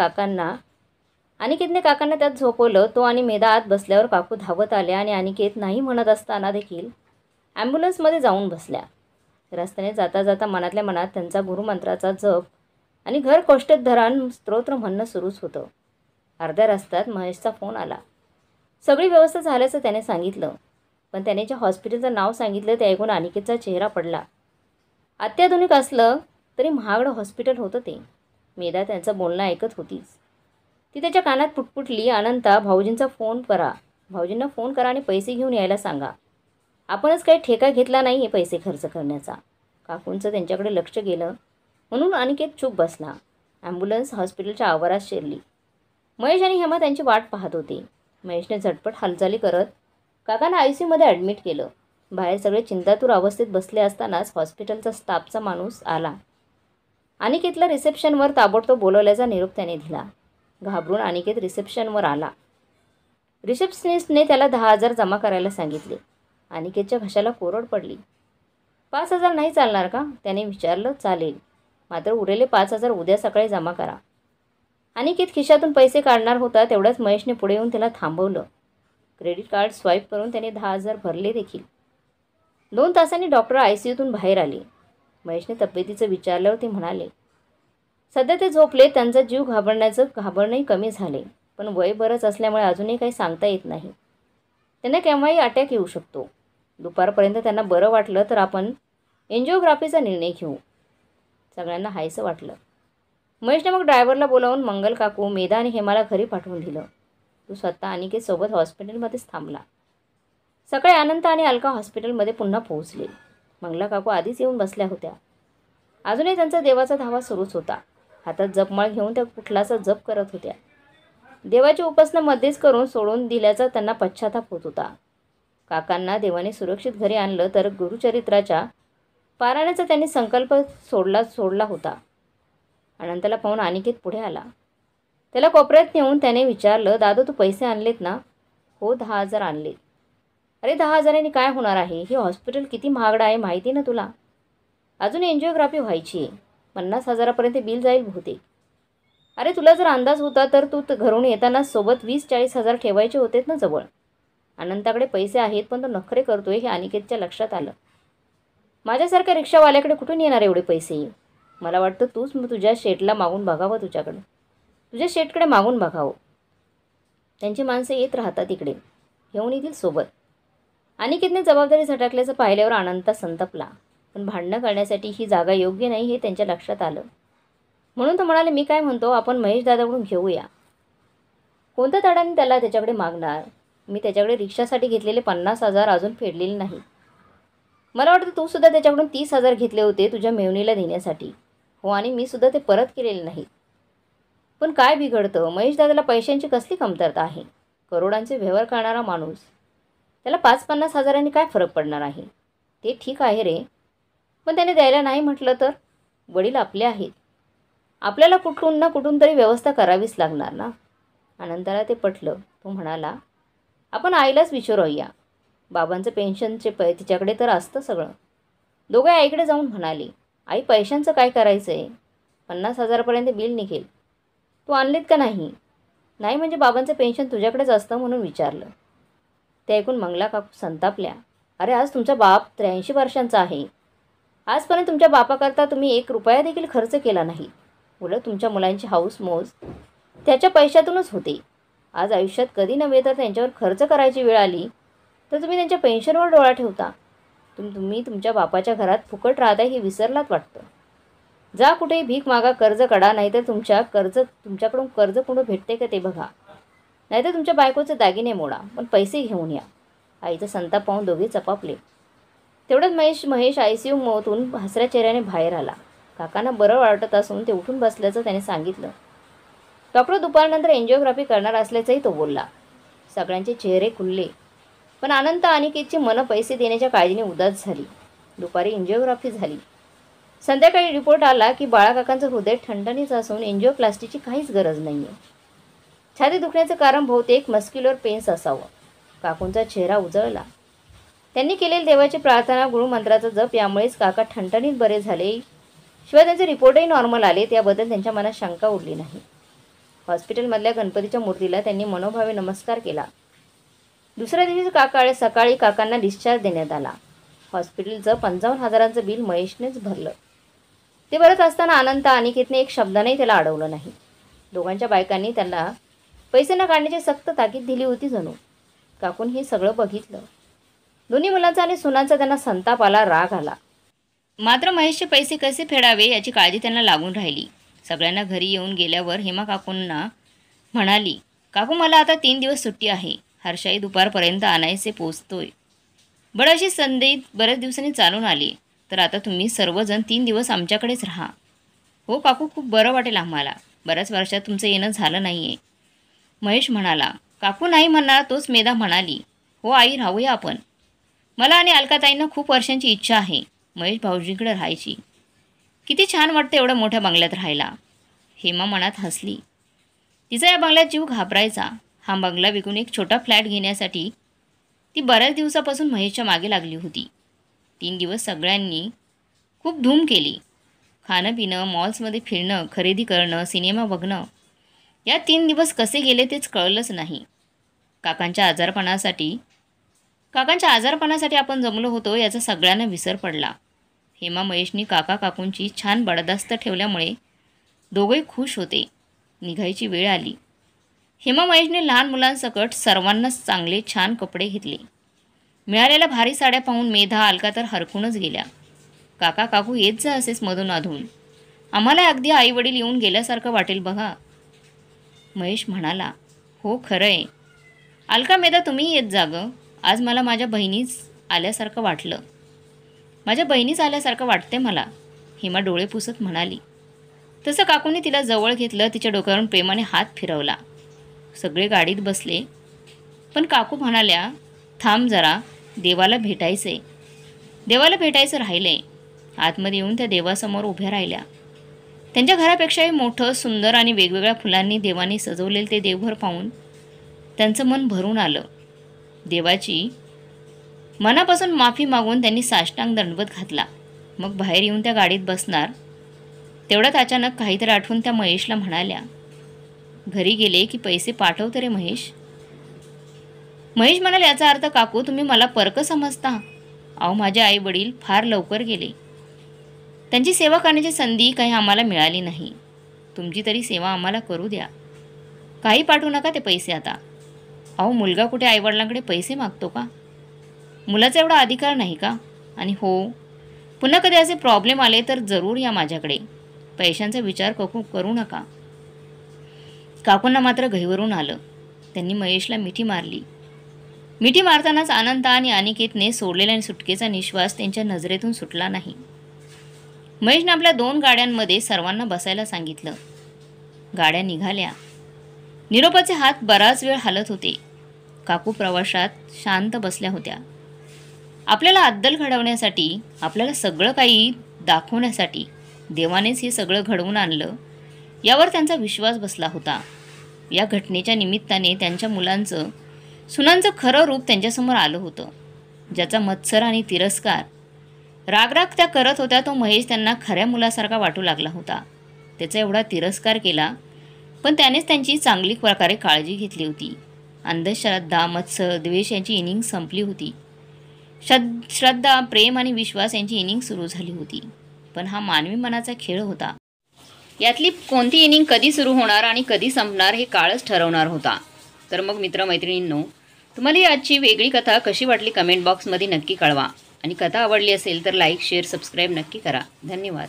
काकांना त्यात झोपवलं. तो आणि मेधा आत बसल्यावर काकू धावत आल्या आणि अनिकेत नाही म्हणत असताना देखील ॲम्ब्युलन्समध्ये जाऊन बसल्या. रस्त्याने जाता जाता मनातल्या मनात त्यांचा गुरुमंत्राचा जप आणि घर कोष्टोद्धरण स्तोत्र म्हणणं सुरूच होतं. अर्ध्या रस्त्यात महेशचा फोन आला. सगळी व्यवस्था झाल्याचं त्याने सांगितलं, पण त्याने ज्या हॉस्पिटलचं नाव सांगितलं ते ऐकून अनिकेतचा चेहरा पडला. अत्याधुनिक असलं तरी महागडं हॉस्पिटल होतं ते. मेधा त्यांचं बोलणं ऐकत होतीच. ती त्याच्या कानात पुटपुटली, अनंता, भाऊजींना फोन करा आणि पैसे घेऊन यायला सांगा. आपणच काही ठेका घेतला नाही आहे पैसे खर्च करण्याचा. काकूंचं त्यांच्याकडे लक्ष गेलं म्हणून अनिकेत चूप बसला. ॲम्ब्युलन्स हॉस्पिटलच्या आवारात शिरली. महेश आणि हेमा त्यांची वाट पाहत होते. महेशने झटपट हालचाली करत काकांना ICUमध्ये ॲडमिट केलं. बाहेर सगळे चिंतातूर अवस्थेत बसले असतानाच हॉस्पिटलचा स्टाफचा माणूस आला. अनिकेतला रिसेप्शनवर ताबडतोब बोलवल्याचा निरोप त्याने दिला. घाबरून अनिकेत रिसेप्शनवर आला. रिसेप्शनिस्टने त्याला 10,000 जमा करायला सांगितले. अनिकेतच्या घशाला कोरड पडली. 5,000 नाही चालणार का? त्याने विचारलं. चालेल, मात्र उरलेले 5,000 उद्या सकाळी जमा करा. अनिकेत खिशातून पैसे काढणार होता तेवढ्याच महेशने पुढे येऊन त्याला थांबवलं. क्रेडिट कार्ड स्वाईप करून त्याने 10,000 भरले देखील. 2 तासांनी डॉक्टर ICUतून बाहेर आले. महेशने तब्येतीचं विचारल्यावर ते म्हणाले, सध्या ते झोपले. त्यांचा जीव घाबरणंही कमी झाले, पण वय बरंच असल्यामुळे अजूनही काही सांगता येत नाही. त्यांना केव्हाही अटॅक येऊ शकतो. दुपारपर्यंत त्यांना बरं वाटलं तर आपण एन्जिओग्राफीचा निर्णय घेऊ. सगळ्यांना हायसं वाटलं. महेशने मग ड्रायव्हरला बोलावून मंगल काकू, मेधा आणि हेमाला घरी पाठवून दिलं. तो स्वतः अनिकेतसोबत हॉस्पिटलमध्येच थांबला. सकाळी अनंत आणि अलका हॉस्पिटलमध्ये पुन्हा पोहोचले. मंगला काकू आधीच येऊन बसल्या होत्या. अजूनही त्यांचा देवाचा धावा सुरूच होता. हातात जपमाळ घेऊन त्या कुठलासा जप करत होत्या. देवाची उपासना मध्येच करून सोडून दिल्याचा त्यांना पश्चाताप होत होता. काकांना देवाने सुरक्षित घरी आणलं तर गुरुचरित्राच्या पारायणाचा त्यांनी संकल्प सोडला होता. अनंतला पाहून अनिकेत पुढे आला. त्याला कोपऱ्यात नेऊन त्याने विचारलं, दादू तू पैसे आणलेत ना? हो, 10,000 आणलेत. अरे 10,000नी काय होणार आहे? हे हॉस्पिटल किती महागडं आहे माहिती ना तुला? अजून एन्जिओग्राफी व्हायची आहे. 50,000पर्यंत बिल जाईल बहुतेक. अरे तुला जर अंदाज होता तर तू घरून येताना सोबत 20-40,000 ठेवायचे होतेत ना जवळ. अनंताकडे पैसे आहेत पण तो नखरे करतोय हे अनिकेतच्या लक्षात आलं. माझ्यासारख्या रिक्षावाल्याकडे कुठून येणार एवढे पैसे? मला वाटतं तूच तुझ्या शेठला मागून बघावं. तुझ्या शेठकडे मागून बघावं. त्यांची माणसं येत राहतात इकडे, घेऊन येतील सोबत. अनिकेतने जबाबदारी झटकल्याचं पाहिल्यावर अनंता संतपला. पण भांडणं करण्यासाठी ही जागा योग्य नाही हे त्यांच्या लक्षात आलं. म्हणून तो म्हणाले, मी काय म्हणतो, आपण महेश दादाकडून घेऊया. कोणत्या तडाने त्याला त्याच्याकडे मागणार? मी त्याच्याकडे रिक्षासाठी घेतलेले 50,000 अजून फेडलेले नाही. मला वाटतं तू सुद्धा त्याच्याकडून 30,000 घेतले होते तुझ्या मेवणीला देण्यासाठी. हो, आणि मी सुद्धा ते परत केलेले नाहीत. पण काय बिघडतं? महेश दादाला पैशांची कसली कमतरता आहे? करोडांचे व्यवहार करणारा माणूस. त्याला 5-50,000नी काय फरक पडणार आहे? ते ठीक आहे रे, पण त्याने द्यायला नाही म्हटलं तर? वडील आपले आहेत. आपल्याला कुठून ना कुठून तरी व्यवस्था करावीच लागणार ना. अनंताला ते पटलं. तो म्हणाला, आपण आईलाच विचारूया. बाबांचं पेन्शनचे तिच्याकडे तर असतं सगळं. दोघे आईकडे जाऊन म्हणाले, आई पैशांचं काय करायचं आहे? 50,000पर्यंत बिल निघेल. तू आणलेत का नाही? नाही म्हणजे बाबांचं पेन्शन तुझ्याकडेच असतं म्हणून विचारलं. ते ऐकून मंगला काकू संतापल्या. अरे आज तुमचा बाप 83 वर्षांचा आहे. आजपर्यंत तुमच्या बापाकरता तुम्ही 1 रुपया देखील खर्च केला नाही. उलट तुमच्या मुलांची हौस मौज त्याच्या पैशातूनच होते. आज आयुष्यात कधी नव्हे तर त्यांच्यावर खर्च करायची वेळ आली तर तुम्ही त्यांच्या पेन्शनवर डोळा ठेवता. तुम्ही तुमच्या बापाच्या घरात फुकट राहता हे विसरलात वाटतं. जा कुठेही भीक मागा, कर्ज काढा, नाहीतर तुमच्याकडून कर्ज कुठं भेटते का ते बघा. नाहीतर तुमच्या बायकोचे दागिने मोडा, पण पैसे घेऊन या. आईचा संताप पाहून दोघे चपापले. तेवढ्यात महेश ICUमधून हसऱ्या चेहऱ्याने बाहेर आला. काकांना बरं वाटत असून ते उठून बसल्याचं त्याने सांगितलं. डॉक्टर दुपारनंतर एन्जिओग्राफी करणार असल्याचंही तो बोलला. सगळ्यांचे चेहरे खुलले. पण अनंत अनिकेतची मनं पैसे देण्याच्या काळजीने उदास झाली. दुपारी एन्जिओग्राफी झाली. संध्याकाळी रिपोर्ट आला की बाळाकाकांचं हृदय ठणठणीचं असून एन्जिओप्लास्टीची काहीच गरज नाही आहे. छाती दुखण्याचं कारण बहुतेक मस्क्युलर पेन्स असावं. काकूंचा चेहरा उजळला. त्यांनी केलेली देवाची प्रार्थना, गुरुमंत्राचा जप यामुळेच काका ठणठणीत बरे झाले. शिवाय त्यांचे रिपोर्टही नॉर्मल आले. त्याबद्दल त्यांच्या मनात शंका उरली नाही. हॉस्पिटलमधल्या गणपतीच्या मूर्तीला त्यांनी मनोभावे नमस्कार केला. दुसऱ्या दिवशी सकाळी काकांना डिस्चार्ज देण्यात आला. हॉस्पिटलचं 55,000चं बिल महेशनेच भरलं. ते भरत असताना अनंत अनिकेतने एक शब्दानेही त्याला अडवलं नाही. दोघांच्या बायकांनी त्याला पैसे न काढण्याची सक्त ताकीद दिली होती जणू. काकून हे सगळं बघितलं. दोन्ही मुलांचा आणि सुनांचा त्यांना संताप आला, राग आला. मात्र महेशचे पैसे कसे फेडावे याची काळजी त्यांना लागून राहिली. सगळ्यांना घरी येऊन गेल्यावर हेमा काकूंना म्हणाली, काकू मला आता 3 दिवस सुट्टी आहे. हर्षाई दुपारपर्यंत आणायचे पोचतोय. बडीशी संधी बऱ्याच दिवसांनी चालून आली. तर आता तुम्ही सर्वजण 3 दिवस आमच्याकडेच राहा. हो काकू, खूप बरं वाटेल आम्हाला. बऱ्याच वर्षात तुमचं येणं झालं नाही आहे. महेश म्हणाला. काकू नाही म्हणणार तोच मेधा म्हणाली. हो आई, राहूया आपण. मला आणि अलकाताईंना खूप वर्षांची इच्छा आहे महेश भाऊजींकडे राहायची. किती छान वाटतं एवढ्या मोठ्या बंगल्यात राहायला. हेमा मनात हसली. तिचा या बंगल्यात जीव घाबरायचा. हा बंगला विकून एक छोटा फ्लॅट घेण्यासाठी ती बऱ्याच दिवसापासून महेशच्या मागे लागली होती. 3 दिवस सगळ्यांनी खूप धूम केली. खाणं पिणं, मॉल्समध्ये फिरणं, खरेदी करणं, सिनेमा बघणं. या 3 दिवस कसे गेले तेच कळलंच नाही. काकांच्या आजारपणासाठी आपण जमलो होतो याचा सगळ्यांना विसर पडला. हेमा महेशनी काका काकूंची छान बडदास्त ठेवल्यामुळे दोघंही खुश होते. निघायची वेळ आली. हेमा महेशने लहान मुलांसकट सर्वांनाच चांगले छान कपडे घेतले. मिळालेल्या भारी साड्या पाहून मेधा, अलका तर हरखूनच गेल्या. काका काकू येत जा असेच मधून अधून. आम्हाला अगदी आईवडील येऊन गेल्यासारखं वाटेल बघा. महेश म्हणाला, हो खरं आहे. अलका, मेधा तुम्ही येत जा गं. आज मला माझ्या बहिणीच आल्यासारखं वाटते मला. हेमा डोळे पुसत म्हणाली. तसं काकूने तिला जवळ घेतलं. तिच्या डोक्यावरून प्रेमाने हात फिरवला. सगळे गाडीत बसले. पण काकू म्हणाल्या, थांब जरा, देवाला भेटायचं राहिलंय. आतमध्ये येऊन त्या देवासमोर उभ्या राहिल्या. त्यांच्या घरापेक्षाही मोठं, सुंदर आणि वेगवेगळ्या फुलांनी देवाने सजवलेलं ते देवघर पाहून त्यांचं मन भरून आलं. देवाची मनापासून माफी मागून त्यांनी साष्टांग दंडवत घातला. मग बाहेर येऊन त्या गाडीत बसणार तेवढ्यात अचानक काहीतरी आठवून त्या महेशला म्हणाल्या, घरी गेले की पैसे पाठवते रे महेश. महेश म्हणाले, याचा अर्थ काकू तुम्ही मला परकं समजता? अहो, माझे आई वडील फार लवकर गेले. त्यांची सेवा करण्याची संधी काही आम्हाला मिळाली नाही. तुमची तरी सेवा आम्हाला करू द्या. काही पाठवू नका ते पैसे आता. अहो, मुलगा कुठे आईवडिलांकडे पैसे मागतो का? मुलाचा एवढा अधिकार नाही का? आणि हो, पुन्हा कधी असे प्रॉब्लेम आले तर जरूर या माझ्याकडे. पैशांचा विचार करू नका. काकूंना मात्र गहिवरून आलं. त्यांनी महेशला मिठी मारली. मिठी मारतानाच अनंता आणि अनिकेतने सोडलेला सुटकेचा निश्वास त्यांच्या नजरेतून सुटला नाही. महेशने आपल्या 2 गाड्यांमध्ये सर्वांना बसायला सांगितलं. गाड्या निघाल्या. निरोपाचे हात बराच वेळ हालत होते. काकू प्रवासात शांत बसल्या होत्या. आपल्याला अद्दल घडवण्यासाठी, आपल्याला सगळं काही दाखवण्यासाठी देवानेच हे सगळं घडवून आणलं यावर त्यांचा विश्वास बसला होता. या घटनेच्या निमित्ताने त्यांच्या सुनांचं खरं रूप त्यांच्यासमोर आलं होतं. ज्याचा मत्सर आणि तिरस्कार, रागराग त्या करत होत्या, तो महेश त्यांना खऱ्या मुलासारखा वाटू लागला होता. त्याचा एवढा तिरस्कार केला, पण त्यानेच त्यांची चांगली प्रकारे काळजी घेतली होती. अंधश्रद्धा, मत्सर, द्वेष यांची इनिंग संपली होती. श्रद्धा, प्रेम आणि विश्वास यांची इनिंग सुरू झाली होती. पण हा मानवी मनाचा खेळ होता. यातली कोणती इनिंग कधी सुरू होणार आणि कधी संपणार हे काळच ठरवणार होता. तर मग मित्रमैत्रिणींनो, तुम्हाला ही आजची वेगळी कथा कशी वाटली कमेंट बॉक्समध्ये नक्की कळवा. आणि कथा आवडली असेल तर लाईक, शेअर, सबस्क्राईब नक्की करा. धन्यवाद.